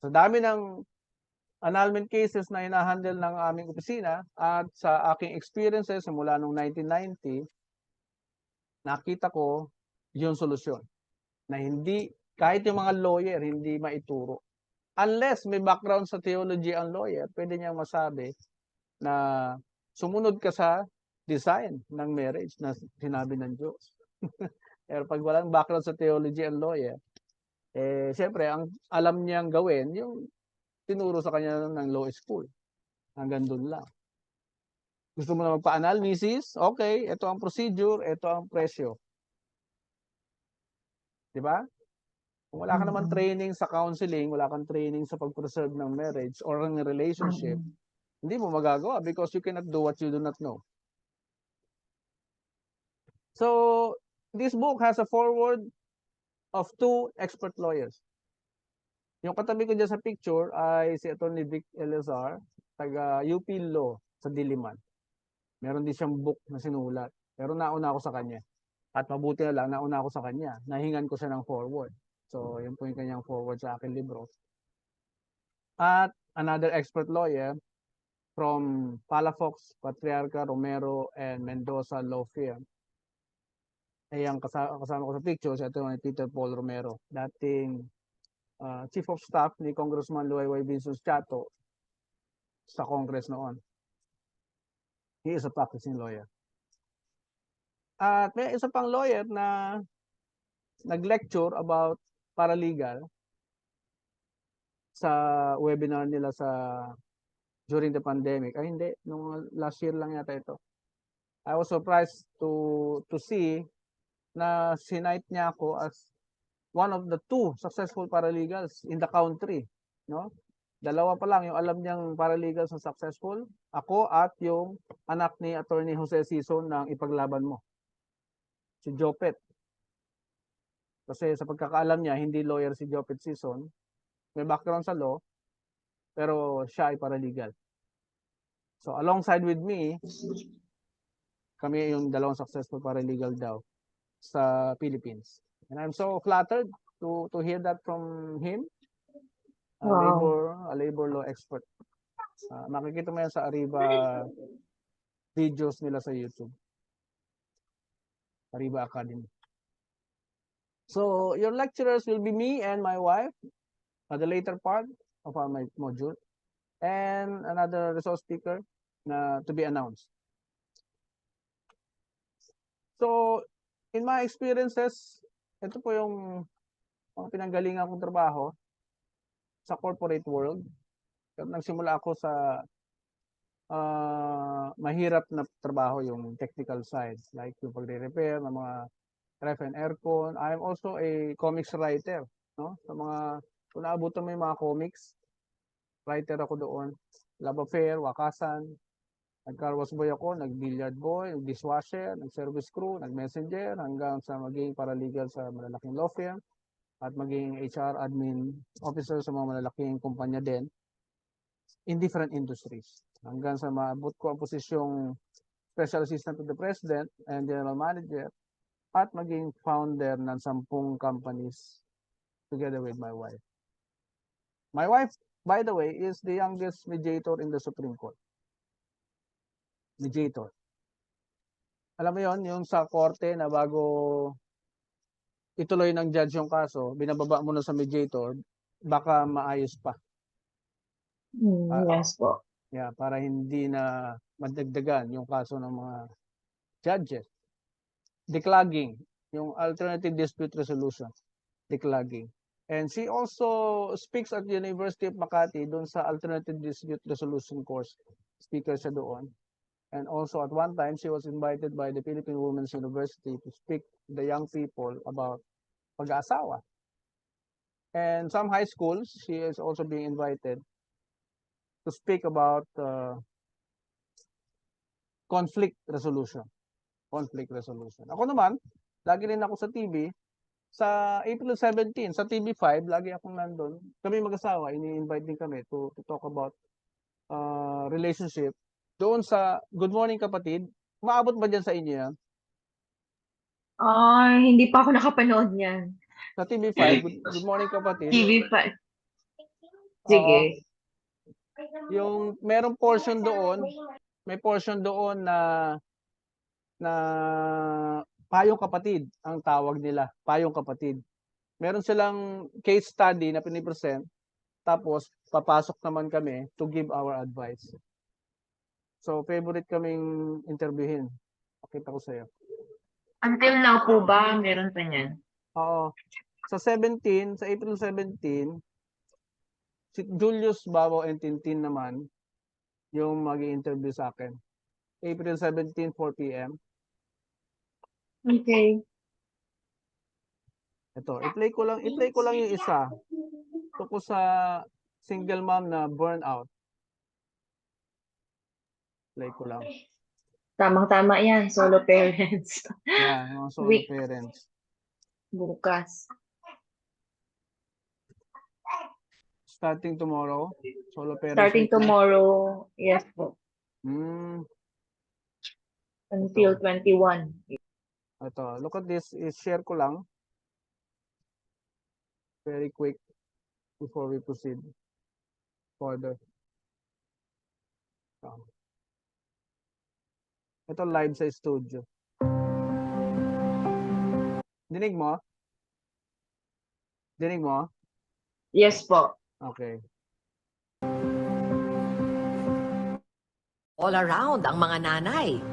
Sa dami ng annulment cases na hinahandle ng aming opisina at sa aking experiences mula noong 1990, nakita ko yung solusyon na hindi, kahit yung mga lawyer, hindi maituro. Unless may background sa theology ang lawyer, pwede niyang masabi na sumunod ka sa design ng marriage na sinabi ng Diyos. Pero pag walang background sa theology ang lawyer, siyempre, ang alam niyang gawin, yung tinuro sa kanya ng law school. Hanggang doon lang. Gusto mo na magpa-annul, Mrs.? Okay, ito ang procedure, ito ang presyo. Di ba? Kung wala ka naman training sa counseling, wala kang training sa pag-preserve ng marriage or ng relationship, hindi mo magagawa because you cannot do what you do not know. So, this book has a foreword of 2 expert lawyers. Yung katabi ko dyan sa picture ay si Attorney Vic Elazar, taga UP Law sa Diliman. Meron din siyang book na sinulat. Pero nauna ako sa kanya. At mabuti na lang, nauna ako sa kanya. Nahingan ko siya ng foreword. So, yun po yung kanyang foreword sa akin libro. At another expert lawyer from Palafox, Patriarca, Romero, and Mendoza Law Firm. Ay ang kasama ko sa picture, ito yung Peter Paul Romero, dating Chief of Staff ni Congressman Luayway Vinson Chato sa Congress noon. He is a practicing lawyer. At may isa pang lawyer na nag-lecture about paralegal sa webinar nila during the pandemic. Ay hindi, nung last year lang yata ito. I was surprised to see na sinight niya ako as one of the 2 successful paralegals in the country, no? Dalawa pa lang yung alam niyang paralegals na successful, ako at yung anak ni Attorney Jose Sison ng Ipaglaban Mo, si Jopet. Kasi sa pagkakaalam niya, hindi lawyer si Jopet Sison, may background sa law, pero siya ay paralegal. So alongside with me, kami yung dalawang successful paralegal daw sa Philippines. And I'm so flattered to hear that from him, a Wow. labor law expert. Makikita mo yan sa Arriba videos nila sa YouTube. Arriba Academy. So your lecturers will be me and my wife at the later part of our module, and another resource speaker to be announced. So in my experiences, ito po yung pinanggalingan kong trabaho sa corporate world. Nagsimula ako sa mahirap na trabaho, yung technical side, like yung pagre-repair ng mga ref and aircon. I am also a comics writer, no? Sa kung naabutan mo yung mga comics, writer ako doon. Love Affair, Wakasan, nag-car wash boy ako, nag-billiard boy, nag-dishwasher, nag-service crew, nag-messenger, hanggang sa maging paralegal sa malalaking law firm at maging HR admin officer sa mga malalaking kumpanya din in different industries. Hanggang sa maabot ko ang posisyong Special Assistant to the President and General Manager at maging founder ng 10 companies together with my wife. My wife, by the way, is the youngest mediator in the Supreme Court. Mediator. Alam mo yon, yung sa korte na bago ituloy ng judge yung kaso, binababa mo na sa mediator, baka maayos pa. Yes po. Yeah, para hindi na madagdagan yung kaso ng mga judges. Declogging, yung alternative dispute resolution, declogging. And she also speaks at the University of Makati doon sa alternative dispute resolution course. Speaker siya doon. And also at one time, she was invited by the Philippine Women's University to speak to the young people about pag-aasawa. And some high schools, she is also being invited to speak about conflict resolution. Conflict resolution. Ako naman, lagi rin ako sa TV. Sa April 17, sa TV5, lagi akong nandun. Kami mag-asawa, ini-invite din kami to talk about relationship. Doon sa Good Morning Kapatid, maabot ba dyan sa inyo yan? Hindi pa ako nakapanood niyan. Sa TV5, Good Morning Kapatid. TV5. Oo. Sige. Yung merong portion doon, may portion doon na payong kapatid ang tawag nila, payong kapatid. Meron silang case study na pinipresent, tapos papasok naman kami to give our advice. So favorite kaming interviewin. Pakita ko sa iyo. Until now po ba meron pa niyan? Oo. Sa April 17, si Julius Babaw and Tintin naman yung mag-i-interview sa akin. April 17, 4 p.m. Okay. Ito, i-play ko lang yung isa. Tungkol sa single mom na burnout. Play ko lang. Tamang-tama yan, solo parents. Yeah, mga solo parents. Bukas. Starting tomorrow, solo parents. Starting tomorrow, yes po. Until 21. Ito, look at this. I-share ko lang. Very quick before we proceed further. Ito live sa studio. Dinig mo? Dinig mo? Yes po. Okay. All around ang mga nanay.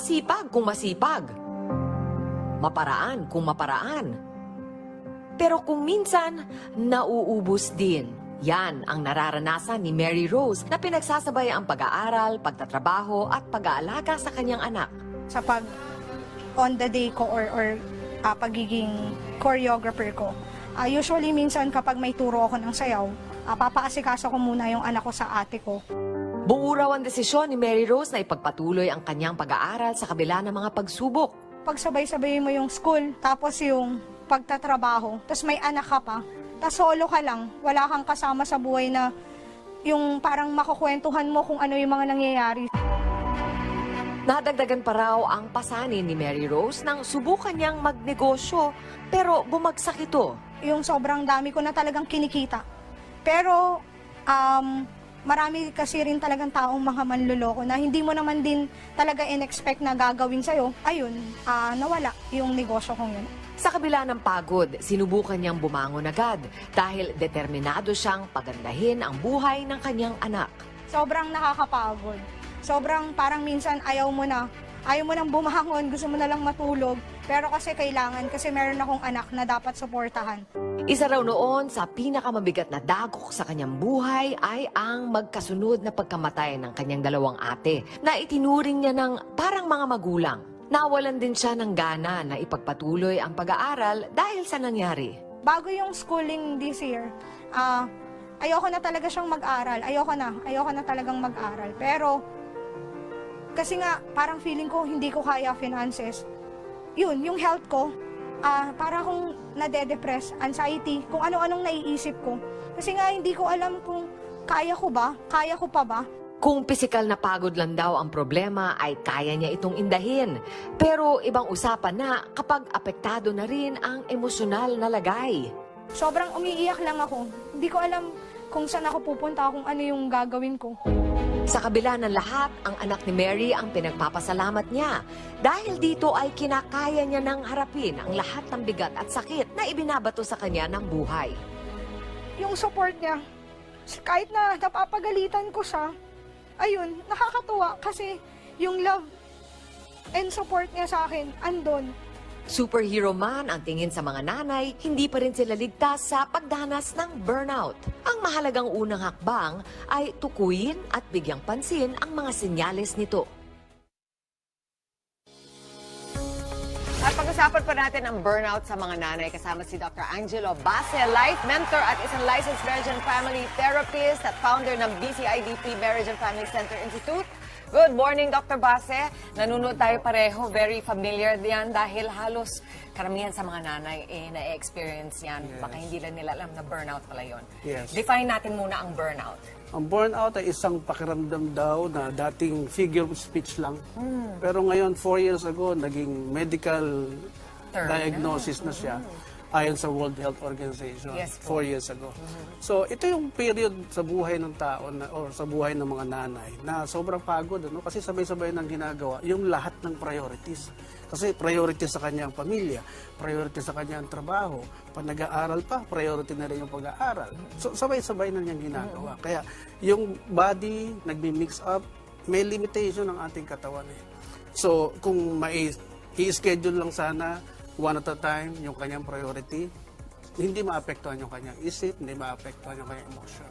Masipag kung masipag. Maparaan kung maparaan. Pero kung minsan, nauubos din. Yan ang nararanasan ni Mary Rose na pinagsasabay ang pag-aaral, pagtatrabaho at pag-aalaga sa kanyang anak. Sa pag on the day ko or pagiging choreographer ko. Usually minsan kapag may turo ako ng sayaw, papaasikaso ko muna yung anak ko sa ate ko. Buo raw ang desisyon ni Mary Rose na ipagpatuloy ang kanyang pag-aaral sa kabila ng mga pagsubok. Pagsabay-sabay mo yung school, tapos yung pagtatrabaho, tapos may anak ka pa, tapos solo ka lang, wala kang kasama sa buhay na yung parang makukwentuhan mo kung ano yung mga nangyayari. Nadagdagan pa raw ang pasanin ni Mary Rose nang subukan niyang magnegosyo pero bumagsak ito. Yung sobrang dami ko na talagang kinikita. Pero marami kasi rin talagang taong mga manluloko na hindi mo naman din talaga in-expect na gagawin sa'yo. Ayun, nawala yung negosyo kong yun. Sa kabila ng pagod, sinubukan niyang bumangon agad dahil determinado siyang pagandahin ang buhay ng kanyang anak. Sobrang nakakapagod. Sobrang parang minsan ayaw mo nang bumangon, gusto mo na lang matulog. Pero kasi kailangan, kasi meron akong anak na dapat suportahan. Isa raw noon sa pinakamabigat na dagok sa kanyang buhay ay ang magkasunod na pagkamatay ng kanyang dalawang ate na itinuring niya ng parang mga magulang. Nawalan din siya ng gana na ipagpatuloy ang pag-aaral dahil sa nangyari. Bago yung schooling this year, ayoko na talaga siyang mag-aral. Ayoko na talagang mag-aral. Pero, kasi nga, parang feeling ko hindi ko kaya finances. Yun, yung health ko, para akong nade-depress, anxiety, kung ano-anong naiisip ko. Kasi nga, hindi ko alam kung kaya ko pa ba. Kung pisikal na pagod lang daw ang problema ay kaya niya itong indahin. Pero ibang usapan na kapag apektado na rin ang emosyonal na lagay. Sobrang umiiyak lang ako. Hindi ko alam kung saan ako pupunta, kung ano yung gagawin ko. Sa kabila ng lahat, ang anak ni Mary ang pinagpapasalamat niya. Dahil dito ay kinakaya niya nang harapin ang lahat ng bigat at sakit na ibinabato sa kanya ng buhay. Yung support niya, kahit na napapagalitan ko siya, ayun, nakakatuwa kasi yung love and support niya sa akin, andon. Superhero man ang tingin sa mga nanay, hindi pa rin sila ligtas sa pagdanas ng burnout. Ang mahalagang unang hakbang ay tukuyin at bigyang pansin ang mga senyales nito. At pag-usapan pa natin ang burnout sa mga nanay kasama si Dr. Angelo Base, life mentor at isang licensed marriage and family therapist at founder ng BCIDP Marriage and Family Center Institute. Good morning, Dr. Base. Nanonood tayo pareho. Very familiar diyan dahil halos karamihan sa mga nanay na-experience yan. Yes. Baka hindi lang nila alam na burnout pala yun. Yes. Define natin muna ang burnout. Ang burnout ay isang pakiramdam daw na dating figure of speech lang. Pero ngayon, 4 years ago, naging medical Term diagnosis na siya. Ayon sa World Health Organization, Yes po. 4 years ago. So, ito yung period sa buhay ng tao or sa buhay ng mga nanay na sobrang pagod. Kasi sabay-sabay nang ginagawa yung lahat ng priorities. Kasi priority sa kanyang pamilya, priority sa kanyang trabaho, pag nag-aaral pa, priority na rin yung pag-aaral. So, sabay-sabay na niyang ginagawa. Kaya, yung body, nagbi-mix up, may limitation ng ating katawan. So, kung i-schedule lang sana, one at a time, yung kanyang priority, hindi maapektuhan yung kanyang isip, hindi maapektuhan yung kanyang emotion.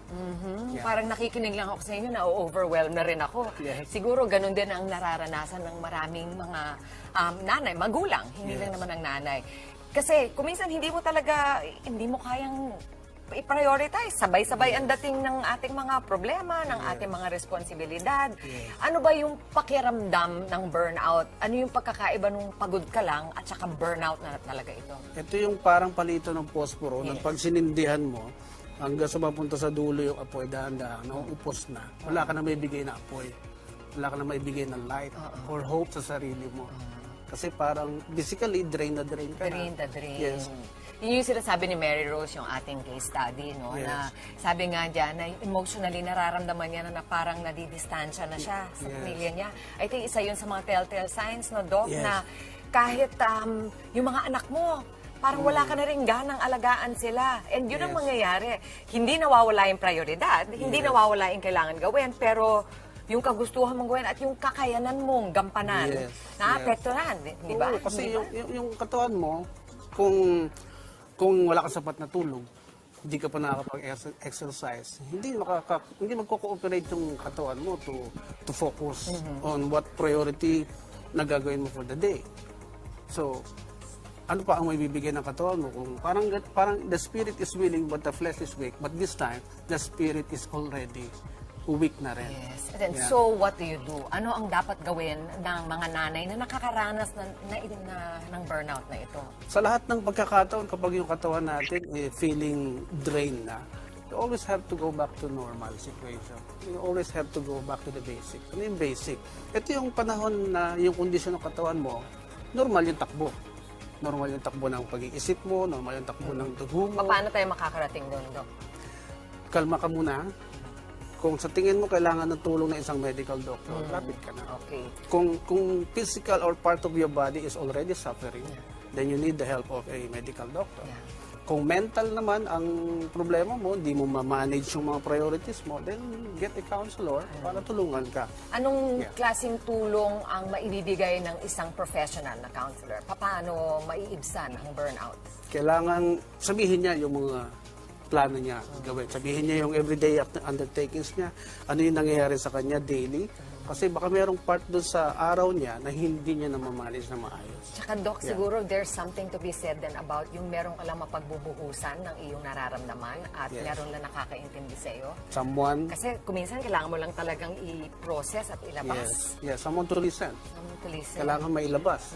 Yeah. Parang nakikinig lang ako sa inyo, na-overwhelm na rin ako. Yes. Siguro ganun din ang nararanasan ng maraming mga nanay, magulang, hindi Yes. lang naman ang nanay. Kasi kung minsan hindi mo kayang i-prioritize. Sabay-sabay ang dating ng ating mga problema, ng ating mga responsibilidad. Yes. Ano ba yung pakiramdam ng burnout? Ano yung pagkakaiba nung pagod ka lang at saka burnout na talaga ito? Ito yung parang palito ng posporo na Yes. pag sinindihan mo, hanggang sa mapunta sa dulo yung apoy, dahan-dahan, nauupos na. Wala ka na maibigay na apoy. Wala ka na maibigay na light or hope sa sarili mo. Kasi parang physically drain na drain ka Drain na. the drain. Yes. Yun yung sinasabi ni Mary Rose, yung ating case study, no? Yes. Na sabi nga dyan, na emotionally nararamdaman niya na parang nadidistansya na siya sa Yes. pamilya niya. I think isa yun sa mga telltale signs, no, Doc, Yes. na kahit yung mga anak mo, parang wala ka na rin ganang alagaan sila. And yun ang Yes. mangyayari. Hindi nawawala yung prioridad, hindi Yes. nawawala yung kailangan gawin, pero yung kagustuhan mong gawin at yung kakayanan mong gampanan. Yes, Naapektuhan, di ba? Oo, kasi Di ba? yung katawan mo, kung wala ka sapat na tulog, hindi ka pa nakakapag-exercise, hindi magko-cooperate yung katawan mo to focus on what priority na gagawin mo for the day. So, ano pa ang may bibigay ng katawan mo? Kung parang the spirit is willing but the flesh is weak. But this time, the spirit is already weak na rin. Yes. And then, Yeah. so what do you do? Ano ang dapat gawin ng mga nanay na nakakaranas ng burnout na ito? Sa lahat ng pagkakataon, kapag yung katawan natin feeling drained na, you always have to go back to normal situation. You always have to go back to the basic. Ano yung basic? Ito yung panahon na yung kondisyon ng katawan mo, normal yung takbo. Normal yung takbo ng pag-iisip mo, normal yung takbo ng dugo mo. Paano tayo makakarating doon, Dok? Kalma ka muna. Kung sa tingin mo kailangan ng tulong ng isang medical doctor, lapit ka na. Okay. Kung physical or part of your body is already suffering, then you need the help of a medical doctor. Yeah. Kung mental naman ang problema mo, hindi mo ma-manage yung mga priorities mo, then get a counselor para tulungan ka. Anong Yeah. klaseng tulong ang maibibigay ng isang professional na counselor? Paano maiibsan ang burnout? Kailangan sabihin niya yung mga plano niya gawin. Sabihin niya yung everyday undertakings niya, ano yung nangyayari sa kanya daily. Kasi baka mayroong part doon sa araw niya na hindi niya na ma-manage na maayos. Tsaka, Doc, Yeah. siguro there's something to be said then about yung meron ka lang mapagbubuhusan ng iyong nararamdaman at Yes. meron lang nakakaintindi sa iyo. Someone, Kasi kuminsan kailangan mo lang talagang i-process at ilabas. someone to listen. Ang tulisin. Kailangan mailabas.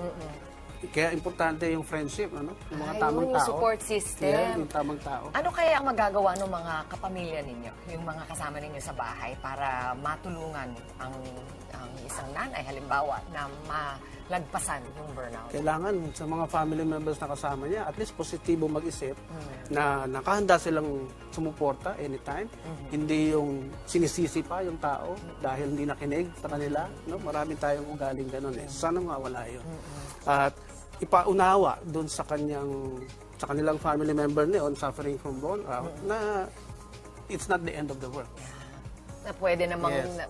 Kaya importante yung friendship, ano? Yung mga tamang Ayun, yung tao. support system. Yeah, yung tamang tao. Ano kaya ang magagawa ng mga kapamilya ninyo, yung mga kasama ninyo sa bahay para matulungan ang isang nanay, halimbawa, na malagpasan yung burnout? Kailangan sa mga family members na kasama niya, at least positibo mag-isip na nakahanda silang sumuporta anytime. Hindi yung sinisisi pa yung tao dahil hindi nakinig sa kanila. No? Marami tayong ugaling ganun eh. Sana mawala yun. At ipaunawa doon sa kanilang family member niya on suffering from burnout na it's not the end of the world. Na pwede namang Yes.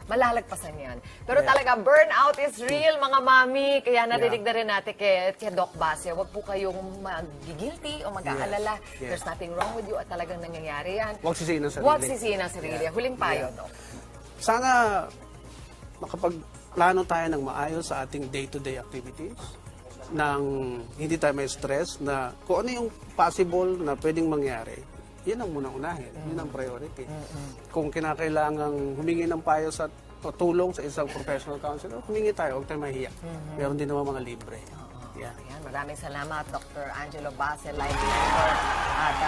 malalagpasan yan. Pero Yes. talaga, burnout is real, mga mami. Kaya narinig na rin natin kay Doc Basse, huwag po kayong magigilty o mag-aalala. Yes. There's nothing wrong with you at talagang nangyayari yan. Huwag sisihin ang sarili. Huwag sisihin ang sarili. Huling payo, Doc. Sana makapagplano tayo ng maayos sa ating day-to-day activities nang hindi tayo may stress na kung ano yung possible na pwedeng mangyari, yun ang munang unahin. Yun ang priority. Kung kinakailangang humingi ng payo o tulong sa isang professional counselor, humingi tayo, huwag tayo mahiya. Meron din naman mga libre. Yeah. Ayan, maraming salamat, Dr. Angelo Basse, life mentor at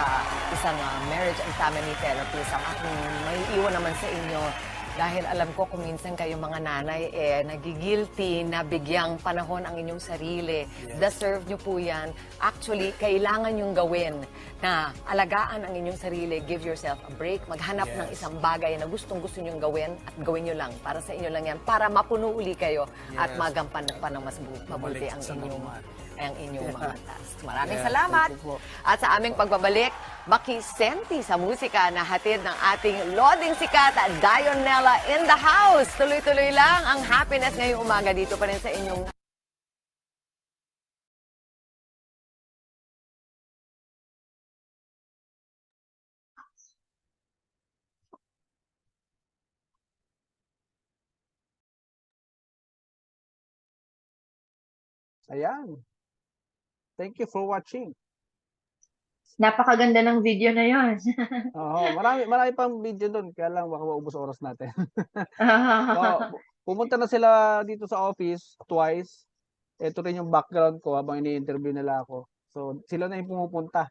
isang marriage and family therapist. Ang aking may iwan naman sa inyo dahil alam ko kung minsan kayong mga nanay nagigilty na bigyang panahon ang inyong sarili. Deserve nyo po yan. Actually, kailangan yung gawin na alagaan ang inyong sarili. Give yourself a break. Maghanap ng isang bagay na gustong-gusto nyong gawin at gawin nyo lang. Para sa inyo lang yan. Para mapuno uli kayo at magampan pa ng mas mabuti Bumalik ang sa inyong normal. mga tasks. Maraming Yeah, salamat. thank you po. At sa aming pagbabalik, makisenti sa musika na hatid ng ating loding sikat at Dionella in the house. Tuloy-tuloy lang ang happiness ngayong umaga dito pa rin sa inyong Ayan. Thank you for watching. Napakaganda ng video na yon. Oo, marami pang video doon, kaya lang baka maubos oras natin. So, pumunta na sila dito sa office twice. Ito rin yung background ko habang ini-interview nila ako. So, sila na yung pumupunta.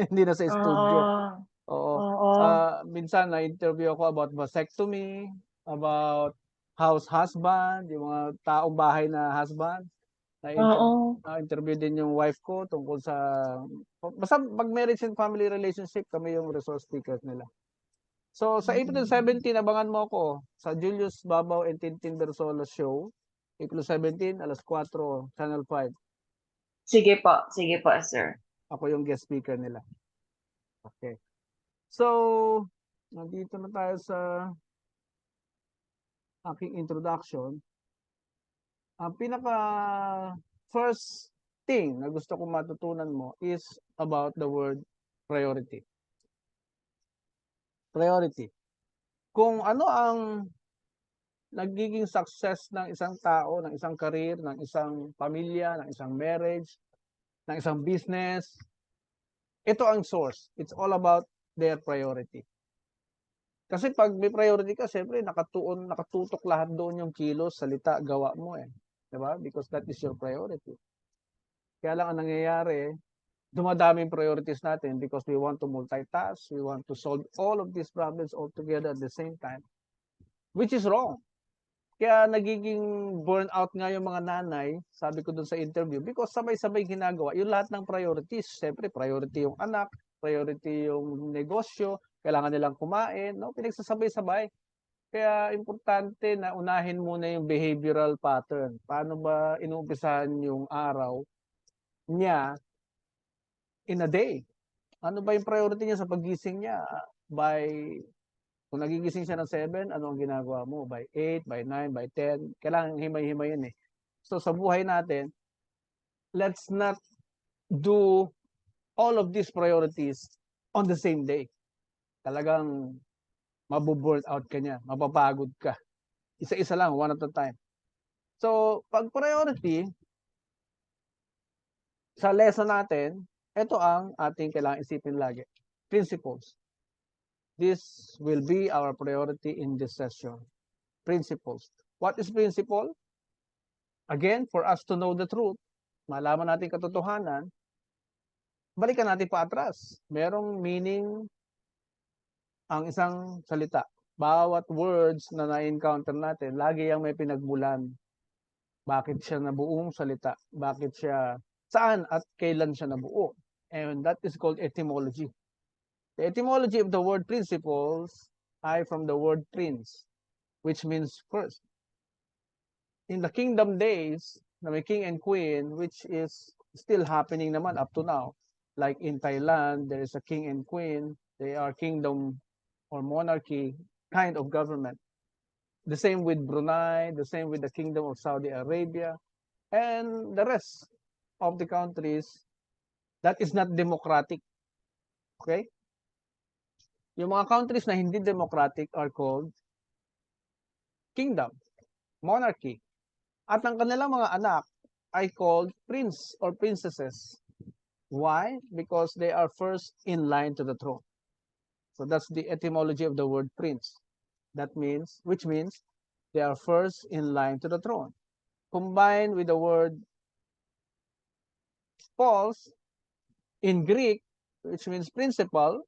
Hindi na sa studio. Oo. Oo. Minsan na-interview ako about vasectomy, about house husband, yung mga taong bahay na husband. Oo. Na-interview din yung wife ko tungkol sa basta pag marriage and family relationship, kami yung resource speakers nila. So sa April 17, abangan mo ako sa Julius Babaw and Tintin Bersolo show. April 17, alas 4, Channel 5. Sige po, sir. Ako yung guest speaker nila. Okay. So, nandito na tayo sa aking introduction, ang pinaka first thing na gusto kong matutunan mo is about the word priority. Priority. Kung ano ang nagiging success ng isang tao, ng isang career, ng isang pamilya, ng isang marriage, ng isang business, ito ang source. It's all about their priority. Kasi pag may priority ka, syempre nakatutok lahat doon yung kilos, salita, gawa mo eh. 'Di ba? Because that is your priority. Kaya lang ang nangyayari, dumadami yung priorities natin because we want to multitask, we want to solve all of these problems all together at the same time, which is wrong. Kaya nagiging burnout nga yung mga nanay, sabi ko dun sa interview, because sabay-sabay ginagawa yung lahat ng priorities. Siyempre, priority yung anak, priority yung negosyo, kailangan nilang kumain, no? Pinagsasabay-sabay. Kaya importante na unahin muna yung behavioral pattern. Paano ba inuumpisahan yung araw niya in a day? Ano ba yung priority niya sa paggising niya? Kung nagigising siya ng 7, ano ang ginagawa mo? By 8, by 9, by 10? Kailangan himay-himayin eh. So sa buhay natin, let's not do all of these priorities on the same day. Talagang mabuburn out ka niya, mapapagod ka. Isa-isa lang, one at a time. So, pag priority, sa lesson natin, ito ang ating kailangan isipin lagi. Principles. This will be our priority in this session. Principles. What is principle? Again, for us to know the truth, malaman natin katotohanan, balikan natin pa atras. Merong meaning ang isang salita. Bawat words na na-encounter natin, lagi yung may pinagmulan. Bakit siya nabuong salita? Bakit siya, saan at kailan siya nabuo? And that is called etymology. The etymology of the word principles ay from the word prince, which means first. In the kingdom days, na may king and queen, which is still happening naman up to now. Like in Thailand, there is a king and queen. They are kingdom or monarchy kind of government. The same with Brunei, the same with the kingdom of Saudi Arabia, and the rest of the countries that is not democratic. Okay? Yung mga countries na hindi democratic are called kingdom, monarchy. At ang kanilang mga anak ay called prince or princesses. Why? Because they are first in line to the throne. So that's the etymology of the word prince. Which means they are first in line to the throne. Combined with the word pos in Greek, which means principle,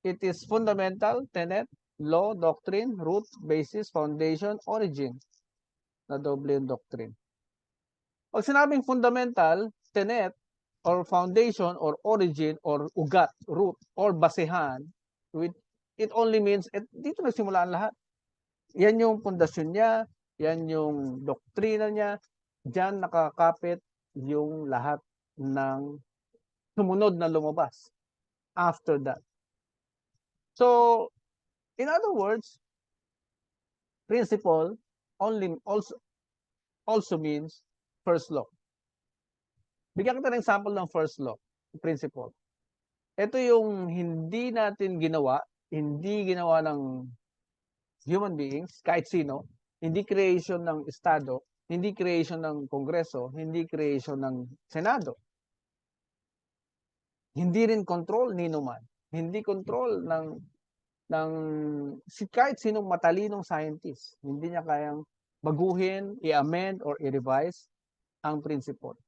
it is fundamental, tenet, law, doctrine, root, basis, foundation, origin. Na doble yung doctrine. Pag sinabing fundamental, tenet, or foundation, or origin, or ugat, root, or basehan, it only means, dito nagsimula ang lahat. Yan yung pundasyon niya, yan yung doktrina niya, diyan nakakapit yung lahat ng sumunod na lumabas after that. So, in other words, principle also means first law. Bigyan kita ng example ng first law, principle. Ito yung hindi natin ginawa, hindi ginawa ng human beings, kahit sino, hindi creation ng Estado, hindi creation ng Kongreso, hindi creation ng Senado. Hindi rin control ni numan. Hindi control ng kahit sinong matalinong scientist. Hindi niya kayang baguhin, i-amend, or i-revise ang principle.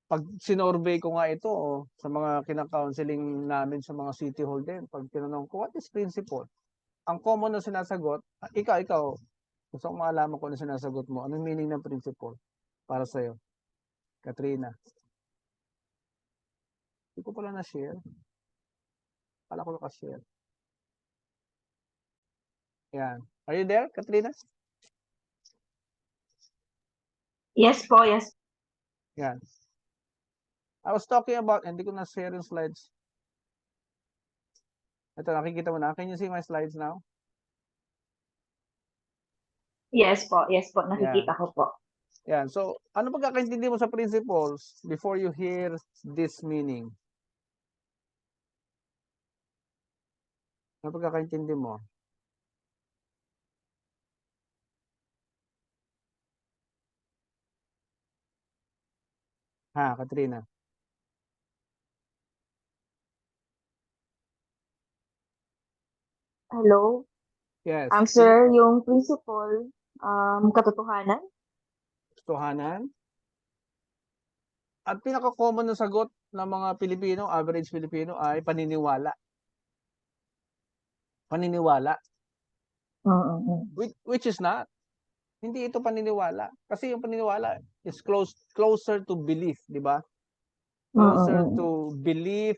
Pag sinorvey ko nga ito sa mga kina-counseling namin sa mga city hall din, pag tinanong ko, what is principle? Ang common na sinasagot, ikaw, gusto kong malaman ko na sinasagot mo, anong meaning ng principle para sa'yo? Katrina. Hindi ko pala na-share. Pala ko naka-share. Yan. Are you there, Katrina? Yes po, yes. Yan. I was talking about, hindi ko na-share yung slides. Ito, nakikita mo na. Can you see my slides now? Yes po, Yan. nakikita ko po. Yan. So, ano pagkakaintindi mo sa principles before you hear this meaning? Ano pagkakaintindi mo? Ha, Katrina? Hello? Yes. Sir, yung principle, katotohanan? Totohanan. At pinaka-common na sagot ng mga Pilipino, average Pilipino ay paniniwala. Paniniwala. Which is not. Hindi ito paniniwala. Kasi yung paniniwala is closer to belief, di ba? Closer to belief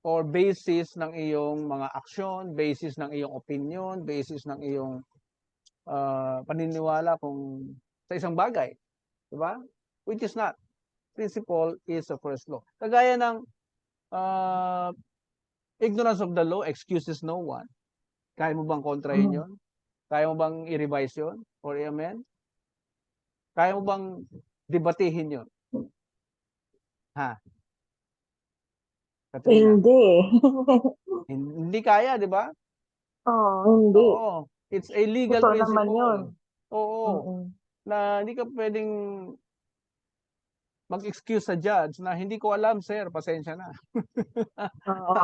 or basis ng iyong mga aksyon, basis ng iyong opinion, basis ng iyong paniniwala kung sa isang bagay. Di ba? Which is not. Principle is a first law. Kagaya ng ignorance of the law excuses no one. Kaya mo bang kontrahin yun? Kaya mo bang i-revise yun? Or i-amend? Kaya mo bang debatihin yun? Ha? Katrina? Hindi. Hindi kaya, di ba? Hindi. Oo. It's a legal Totoo naman principle. yun. Oo. Na hindi ka pwedeng mag-excuse sa judge na hindi ko alam, sir, pasensya na. Oo.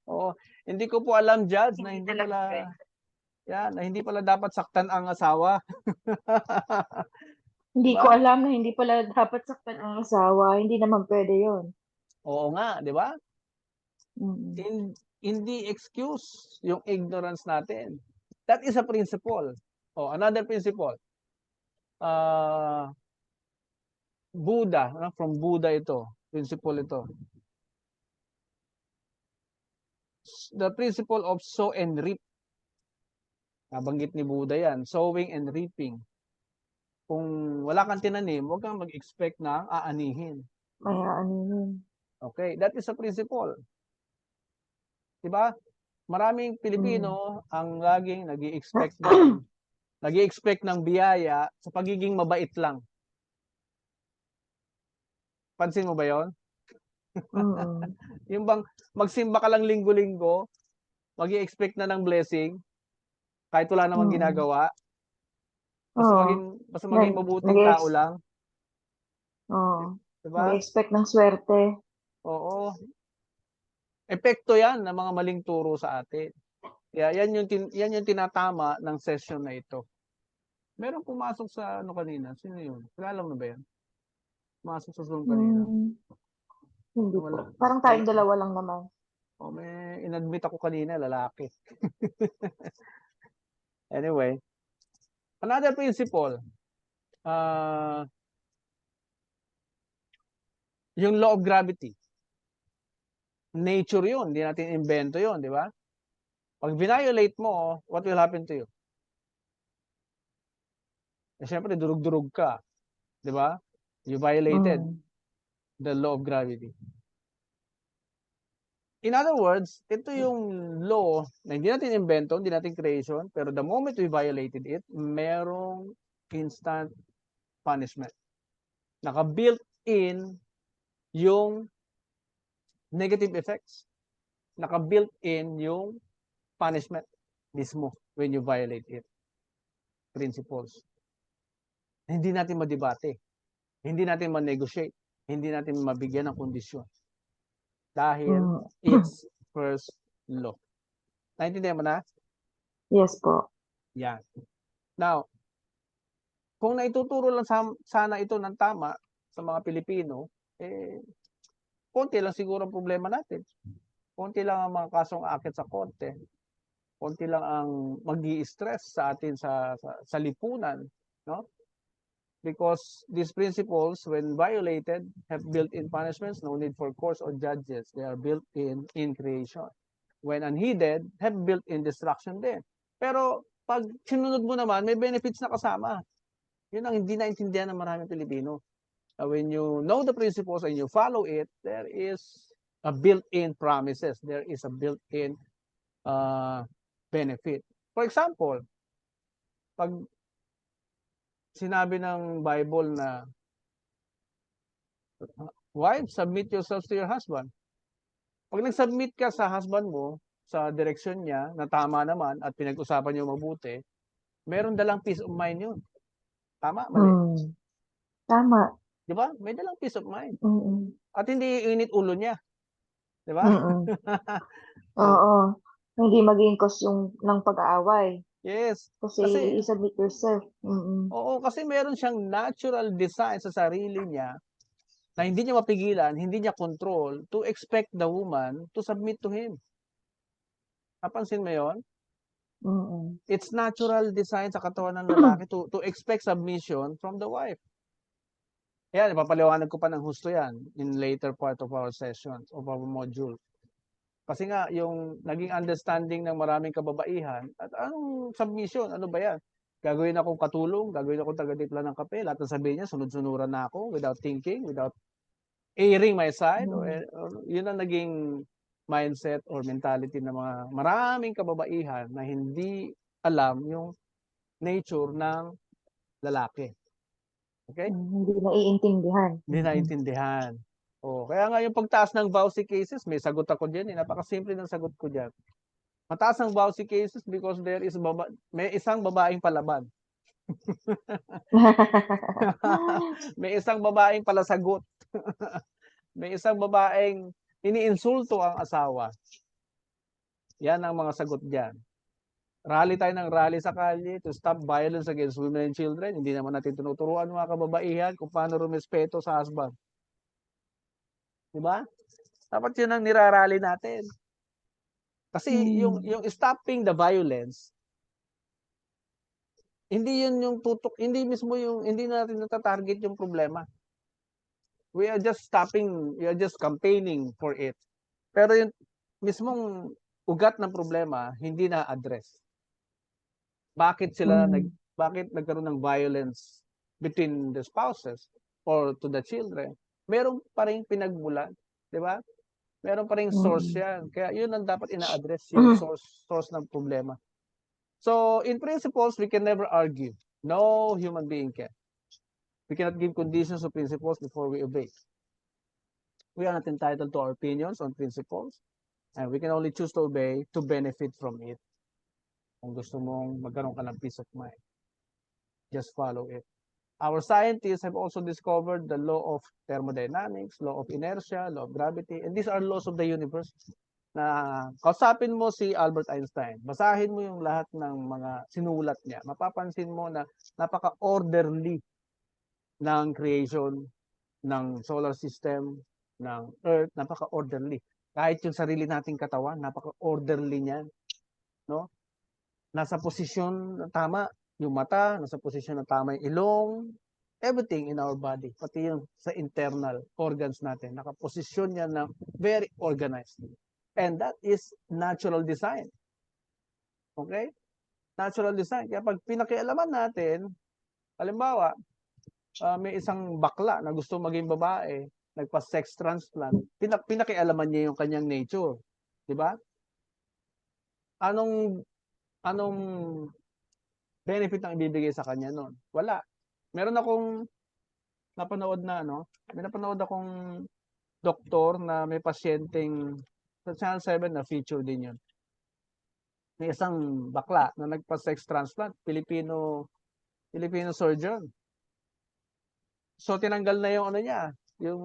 Oo. Hindi ko po alam, judge, na Hindi hindi talaga pala pwede. yan, na hindi pala dapat saktan ang asawa. Hindi Diba? ko alam na hindi pala dapat saktan ang asawa. Hindi naman pwede yun. Oo nga, di ba? Mm. Hindi excuse yung ignorance natin. That is a principle. Oh, another principle. Buddha, from Buddha ito. Principle ito. The principle of sow and reap. Nabanggit ni Buddha yan. Sowing and reaping. Kung wala kang tinanim, huwag kang mag-expect na aanihin. Kaya ano yun. Okay, that is a principle. Diba? Maraming Pilipino ang laging nag-i-expect ng biyaya sa pagiging mabait lang. Pansin mo ba 'yon? Yung bang magsimba ka lang linggo-linggo, mag-i-expect na ng blessing kahit wala namang ginagawa. Oo. Basta maging mabuting tao lang, Oo. 'di ba? Nag-expect ng swerte. Oo. Epekto 'yan ng mga maling turo sa atin. Kaya yan yung tinatama ng session na ito. Meron pumasok sa ano kanina, sino 'yun? Kilala mo ba 'yan? Pumasok sa Zoom kanina. Hindi Wala, po. Parang tayong dalawa lang naman. may inadmit ako kanina, lalaki. Anyway, another principle, yung law of gravity. Nature yun, hindi natin invento yun, di ba? Pag violate mo, what will happen to you? Eh, syempre, durug-durug ka, di ba? You violated the law of gravity. In other words, ito yung law na hindi natin invento, hindi natin creation, pero the moment we violated it, merong instant punishment. Naka-built in yung negative effects. Naka-built in yung punishment mismo when you violate it. Principles. Hindi natin madebate. Hindi natin ma-negotiate. Hindi natin mabigyan ng kondisyon. Dahil it's first law. Naintindihan mo na? Yes po. Yan. Now, kung naituturo lang sana ito ng tama sa mga Pilipino, konti lang siguro ang problema natin. Konti lang ang mga kasong aakit sa korte. Konti lang ang magi-stress sa atin sa lipunan, no? Because these principles, when violated, have built-in punishments, no need for courts or judges. They are built-in creation. When unheeded, have built-in destruction din. Pero pag sinunod mo naman, may benefits na kasama. Yun ang hindi naintindihan ng maraming Pilipino. When you know the principles and you follow it, there is a built-in promises. There is a built-in benefit. For example, pag sinabi ng Bible na wife, submit yourselves to your husband. Pag nag-submit ka sa husband mo, sa direksyon niya, na tama naman at pinag-usapan niyo mabuti, meron dalang peace of mind yun. Tama? Mali? Mm. Tama. Di ba? May dalang peace of mind. Mm. At hindi init ulo niya. Di ba? Mm. Oh, Oo. Hindi maging cause ng pag-aaway. yes. Kasi Kasi, i-submit yourself. Mm. oo, kasi meron siyang natural design sa sarili niya na hindi niya mapigilan, hindi niya control to expect the woman to submit to him. Napansin mo yon? Mm. It's natural design sa katawan ng lalaki to expect submission from the wife. Yan, ipapaliwanag ko pa ng husto yan in later part of our sessions, of our module. Kasi nga, yung naging understanding ng maraming kababaihan, at anong submission? Ano ba yan? Gagawin akong katulong, gagawin akong taga-timpla ng kape, lahat ng sabihin niya, sunod-sunuran na ako without thinking, without airing my side, or yun ang naging mindset or mentality ng mga maraming kababaihan na hindi alam yung nature ng lalaki. Okay? Hindi naiintindihan. Hindi naintindihan. Kaya nga yung pagtaas ng vowsy cases, may sagot ako diyan, napakasimple ng sagot ko diyan. Mataas ang vowsy cases because may isang babaeng palaban. May isang babaeng palasagot. May isang babaeng iniinsulto ang asawa. Yan ang mga sagot diyan. Rally tayo ng rally sa kalye to stop violence against women and children. Hindi naman natin tinuturuan mga kababaihan kung paano rumespeto sa husband. Diba? Dapat yun ang nirarally natin. Kasi yung stopping the violence, hindi yun yung tutok, hindi mismo yung, hindi natin natatarget yung problema. We are just campaigning for it. Pero yung mismong ugat ng problema, hindi na-address. Bakit nagkaroon ng violence between the spouses or to the children? Meron pa ring pinagmulan, di ba? Meron pa ring source yan. Kaya yun ang dapat ina-address, yung source ng problema. So, in principles, we can never argue. No human being can. We cannot give conditions or principles before we obey. We are not entitled to our opinions on principles, and we can only choose to obey to benefit from it. Kung gusto mong magkaroon ka ng peace of mind, just follow it. Our scientists have also discovered the law of thermodynamics, law of inertia, law of gravity, and these are laws of the universe. Na kausapin mo si Albert Einstein, basahin mo yung lahat ng mga sinulat niya, mapapansin mo na napaka-orderly ng creation ng solar system, ng Earth, napaka-orderly. Kahit yung sarili nating katawan, napaka-orderly niyan. No? Nasa posisyon na tama yung mata, nasa posisyon na tama yung ilong, everything in our body, pati yung sa internal organs natin, nakaposisyon yan na very organized. And that is natural design. Okay? Natural design. Kaya pag pinakialaman natin, halimbawa, may isang bakla na gusto maging babae, nagpa-sex transplant, pinakialaman niya yung kanyang nature. Di ba? Anong benefit ang ibibigay sa kanya noon? Wala. Meron akong napanood na may napanood akong doktor na may pasyenteng sa Channel 7 na feature din yun. May isang bakla na nagpa-sex transplant, Filipino surgeon. So tinanggal na yung niya, yung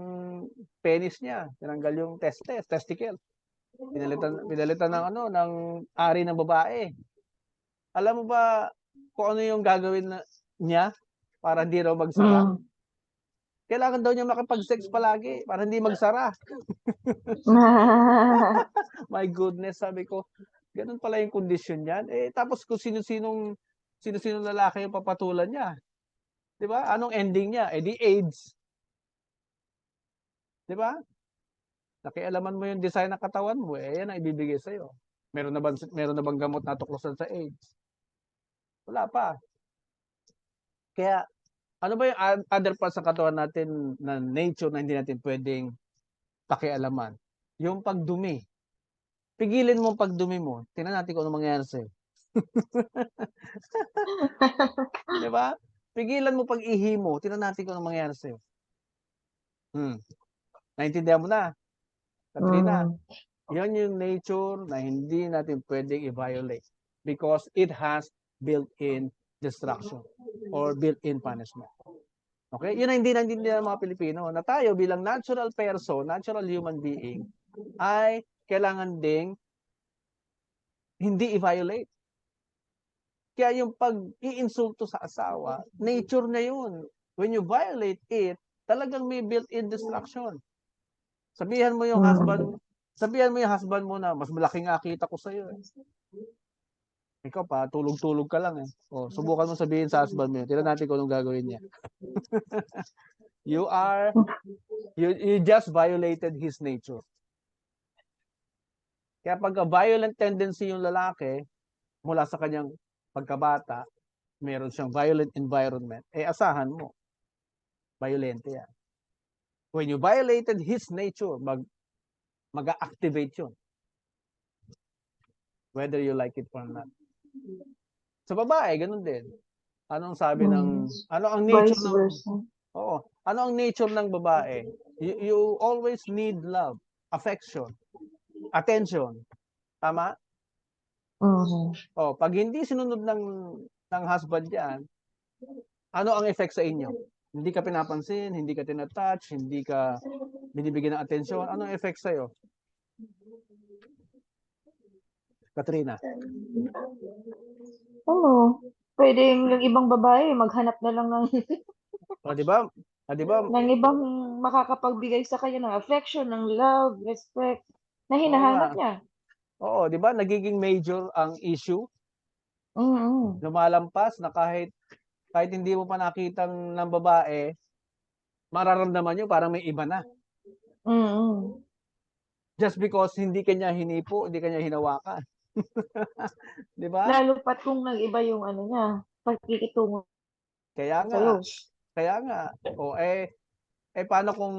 penis niya, tinanggal yung testicle. Pinalitan ng ari ng babae. Alam mo ba kung ano yung gagawin niya para hindi raw magsara? Kailangan daw niya makapag-sex palagi para hindi magsara. My goodness, sabi ko, ganun pala yung kondisyon niyan. Tapos kung sino-sinong lalaki yung papatulan niya. 'Di ba? Anong ending niya? Di AIDS. 'Di ba? Nakialaman mo yung design ng katawan mo, yan ang ibibigay sa iyo. Meron na bang gamot na tuklasan sa AIDS? Wala pa. Kaya ano ba yung other parts ng katawan natin na nature na hindi natin pwedeng pakialaman? Yung pagdumi. Pigilin mo ang pagdumi mo. Tingnan natin kung ano mangyayari sa'yo. Di ba? pigilan mo pag-ihi mo, tingnan natin kung ano mangyayari sa'yo. Naintindihan mo na, Katrina? Mm. Yan yung nature na hindi natin pwedeng i-violate because it has built-in destruction or built-in punishment. Okay? Yun ang hindi naintindihan ng mga Pilipino na tayo bilang natural person, natural human being, ay kailangan ding hindi i-violate. Kaya yung pag-iinsulto sa asawa, nature na yun. When you violate it, talagang may built-in destruction. Sabihan mo yung husband mo na mas malaki nga kita ko sa iyo. Ikaw pa, tulog-tulog ka lang eh. O, subukan mo sabihin sa husband mo yun. Tingnan natin kung anong gagawin niya. You just violated his nature. Kaya pagka violent tendency yung lalaki, mula sa kanyang pagkabata, meron siyang violent environment, eh asahan mo, violente yan. When you violated his nature, mag-activate yun. Whether you like it or not. Sa babae, ganun din. Ano ang nature Vice ng, versa. ano ang nature ng babae? You always need love, affection, attention. Tama? Pag hindi sinunod ng husband yan, ano ang effect sa inyo? Hindi ka pinapansin, hindi ka tinatouch, hindi ka binibigyan ng atensyon. Ano ang effect sa'yo? Katrina? Pwede yung ibang babae maghanap na lang ng Di ba? ng ibang makakapagbigay sa kanya ng affection, ng love, respect na hinahanap niya. Oo, di ba? Nagiging major ang issue. Lumalampas na kahit hindi mo pa nakitang ng babae, mararamdaman nyo parang may iba na. Just because hindi kanya hinipo, hindi kanya hinawakan. Di ba? Lalo pat kung nag-iba yung pagkikitungo Kaya sa'yo. nga. Paano kung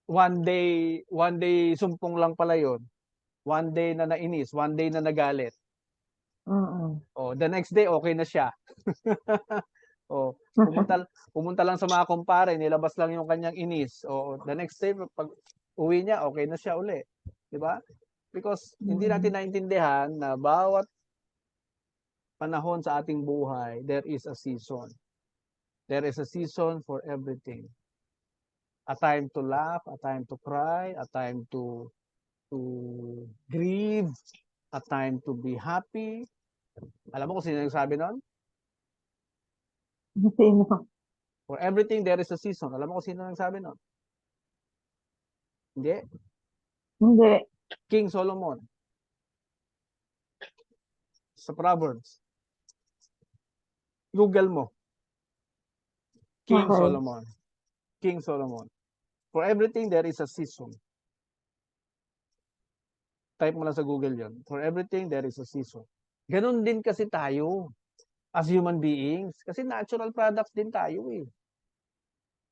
one day sumpong lang pala yon, one day na nainis, one day na nagalit. The next day okay na siya. Pumunta lang sa mga kumpare, nilabas lang yung kanyang inis. The next day pag uwi niya, okay na siya uli. 'Di ba? Because hindi natin naintindihan na bawat panahon sa ating buhay, there is a season. There is a season for everything. A time to laugh, a time to cry, a time to grieve, a time to be happy. Alam mo kung sino nagsabi nun? For everything, there is a season. Alam mo kung sino nagsabi nun? Hindi. King Solomon. Sa Proverbs. Google mo. King Solomon. King Solomon. For everything, there is a season. Type mo lang sa Google yon. For everything, there is a season. Ganon din kasi tayo as human beings. Kasi natural products din tayo eh.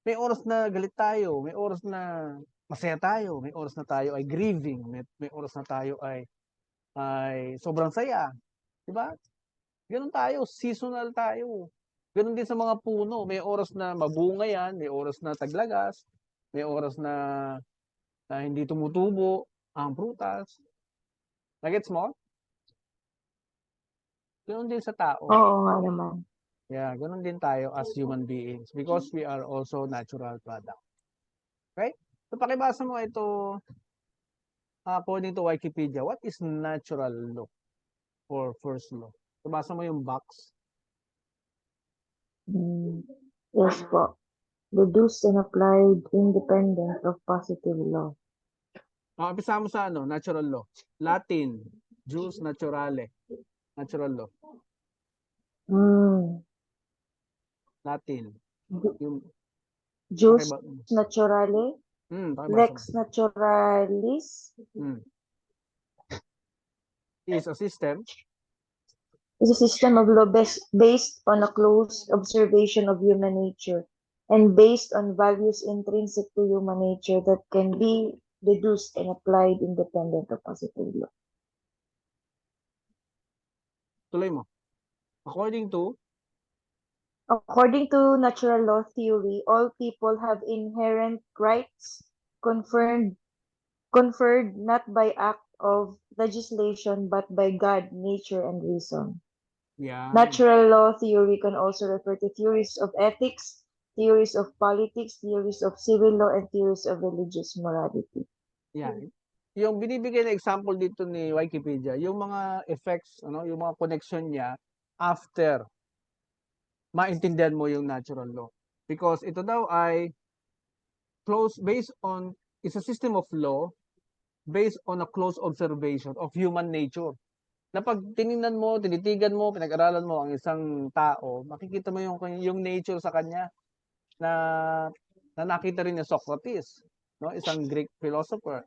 May oras na galit tayo. May oras na masaya tayo. May oras na tayo ay grieving. May oras na tayo ay sobrang saya. Diba? Ganon tayo. Seasonal tayo. Ganon din sa mga puno. May oras na mabunga yan. May oras na taglagas. May oras na hindi tumutubo ang prutas. Nagets mo? Ganon din sa tao. Oo nga naman. Yeah, ganon din tayo as human beings because we are also natural product. Okay? So pakibasa mo ito according to Wikipedia. What is natural law or first law? Basa mo yung box. Yes po. Deduced and applied independent of positive law. Umpisa mo sa natural law. Latin, jus naturale. Natural law. Latin. Jus naturale. Lex naturalis. Is a system. Is a system of law based on a close observation of human nature and based on values intrinsic to human nature that can be deduced and applied independent of positive law. Tuloy mo. According to According to natural law theory, all people have inherent rights conferred conferred not by act of legislation but by God, nature, and reason. Yan. Natural law theory can also refer to theories of ethics, theories of politics, theories of civil law, and theories of religious morality. Yan. Yung binibigay na example dito ni Wikipedia, yung mga effects, ano, yung mga connection niya after maintindihan mo yung natural law. Because ito daw ay based on, is a system of law based on a close observation of human nature. Na pag tiningnan mo, tinitigan mo, pinag-aralan mo ang isang tao, makikita mo yung nature sa kanya na, na nakita rin ni Socrates, no? Isang Greek philosopher,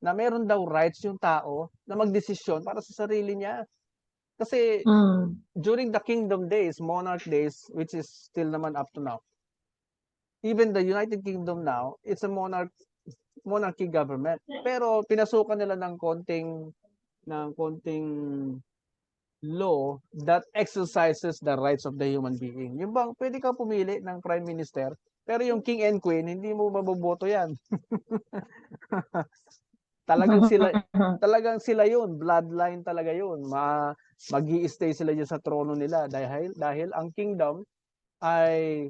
na meron daw rights yung tao na magdesisyon para sa sarili niya. Kasi Mm. during the kingdom days, monarch days, which is still naman up to now, even the United Kingdom now, it's a monarchy government. Pero pinasukan nila ng konting law that exercises the rights of the human being. Yung bang pwede ka pumili ng prime minister, pero yung king and queen hindi mo maboboto yan. talagang sila yun, bloodline talaga yun. Magi-stay sila diyan sa trono nila dahil ang kingdom ay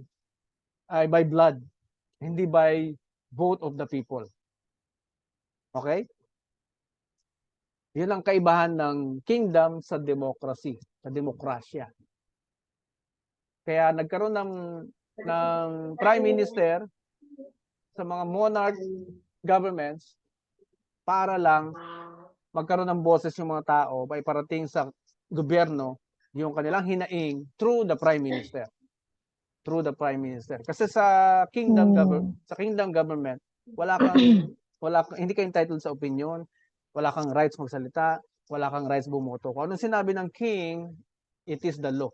by blood, hindi by vote of the people. Okay? Yun ang kaibahan ng kingdom sa democracy, sa demokrasya. Kaya nagkaroon ng prime minister sa mga monarch governments para lang magkaroon ng boses yung mga tao para iparating sa gobyerno yung kanilang hinaing through the prime minister. Through the prime minister. Kasi sa kingdom government, hindi ka entitled sa opinion, wala kang rights magsalita, wala kang rights bumoto. Kung anong sinabi ng king, it is the law.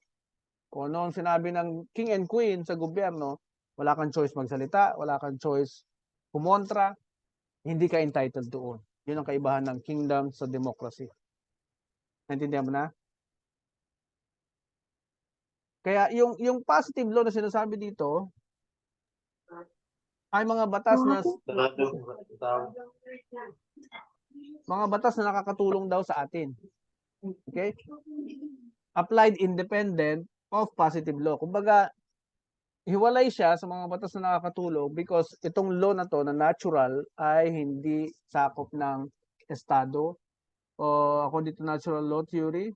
Kung anong sinabi ng king and queen sa gobyerno, wala kang choice magsalita, wala kang choice kumontra, hindi ka entitled doon. Yun ang kaibahan ng kingdom sa democracy. Naintindihan mo na? Kaya yung positive law na sinasabi dito ay mga batas na nakakatulong daw sa atin. Okay? Applied independent of positive law. Kumbaga, hiwalay siya sa mga batas na nakakatulong because itong law na to na natural ay hindi sakop ng estado o according to natural law theory,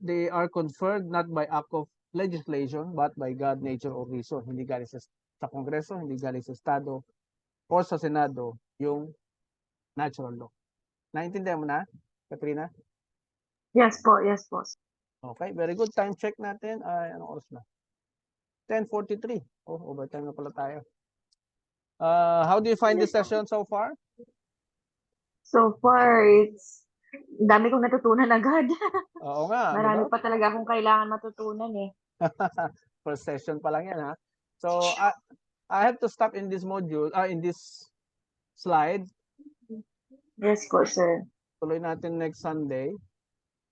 they are conferred not by act of legislation but by God, nature, or reason. Hindi galing sa Kongreso, hindi galing sa Estado o sa Senado yung natural law. Naintindihan mo na, Katrina? Yes po, yes po. Okay, very good. Time check natin. Ay, anong oras na? 10:43. Oh, overtime na pala tayo. How do you find this session so far? So far, dami kong natutunan agad. Oo nga, Marami diba? pa talaga akong kailangan matutunan eh. First session pa lang yan, ha? So, I have to stop in this module, in this slide. Yes po, sir. Tuloy natin next Sunday.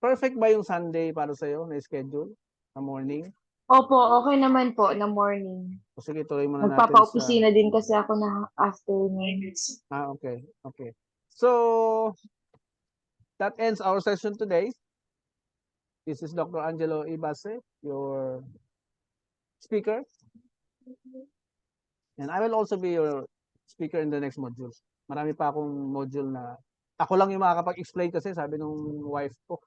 Perfect ba yung Sunday para sa'yo na schedule? Na morning? Opo, okay naman po na morning. O sige, tuloy muna natin Nagpapa-opisina din kasi ako na afternoon. okay. Okay. So, that ends our session today. This is Dr. Angelo Ibase, your speaker. And I will also be your speaker in the next module. Marami pa akong module na ako lang yung makakapag-explain kasi sabi nung wife ko.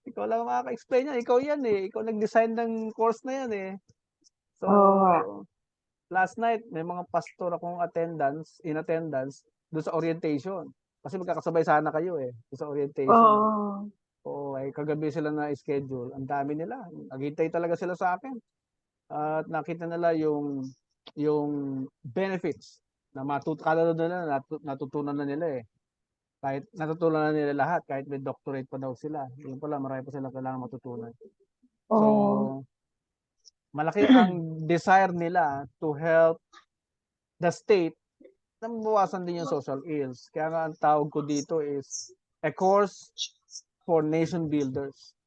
Ikaw lang makaka-explain yan. Ikaw yan eh. Ikaw nag-design ng course na yan eh. So, last night, may mga pastor akong in attendance doon sa orientation. Kasi magkakasabay sana kayo eh. Doon sa orientation. Oo, ay kagabi sila na schedule. Ang dami nila. Naghintay talaga sila sa akin. At nakita nila yung benefits na natutunan na nila eh. Kahit natutunan na nila lahat, kahit may doctorate pa daw sila. Yun pala, marami pa silang kailangan matutunan. So, malaki ang desire nila to help the state na mabawasan din yung social ills. Kaya nga ang tawag ko dito is a course for nation builders.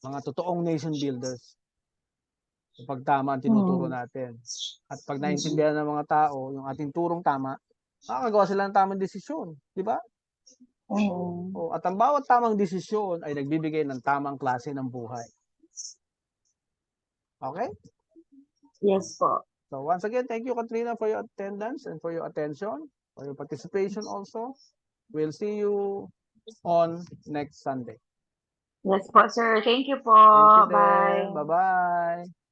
mga totoong nation builders. Kapag tama ang tinuturo natin. At pag naintindihan ng mga tao, yung ating turong tama, makakagawa sila ng tamang desisyon. Di ba? O, at ang bawat tamang desisyon ay nagbibigay ng tamang klase ng buhay. Okay? Yes po. So once again, thank you, Katrina, for your attendance and for your attention, for your participation also. We'll see you on next Sunday. Yes po, sir. Thank you po. Thank you Bye. then. Bye-bye.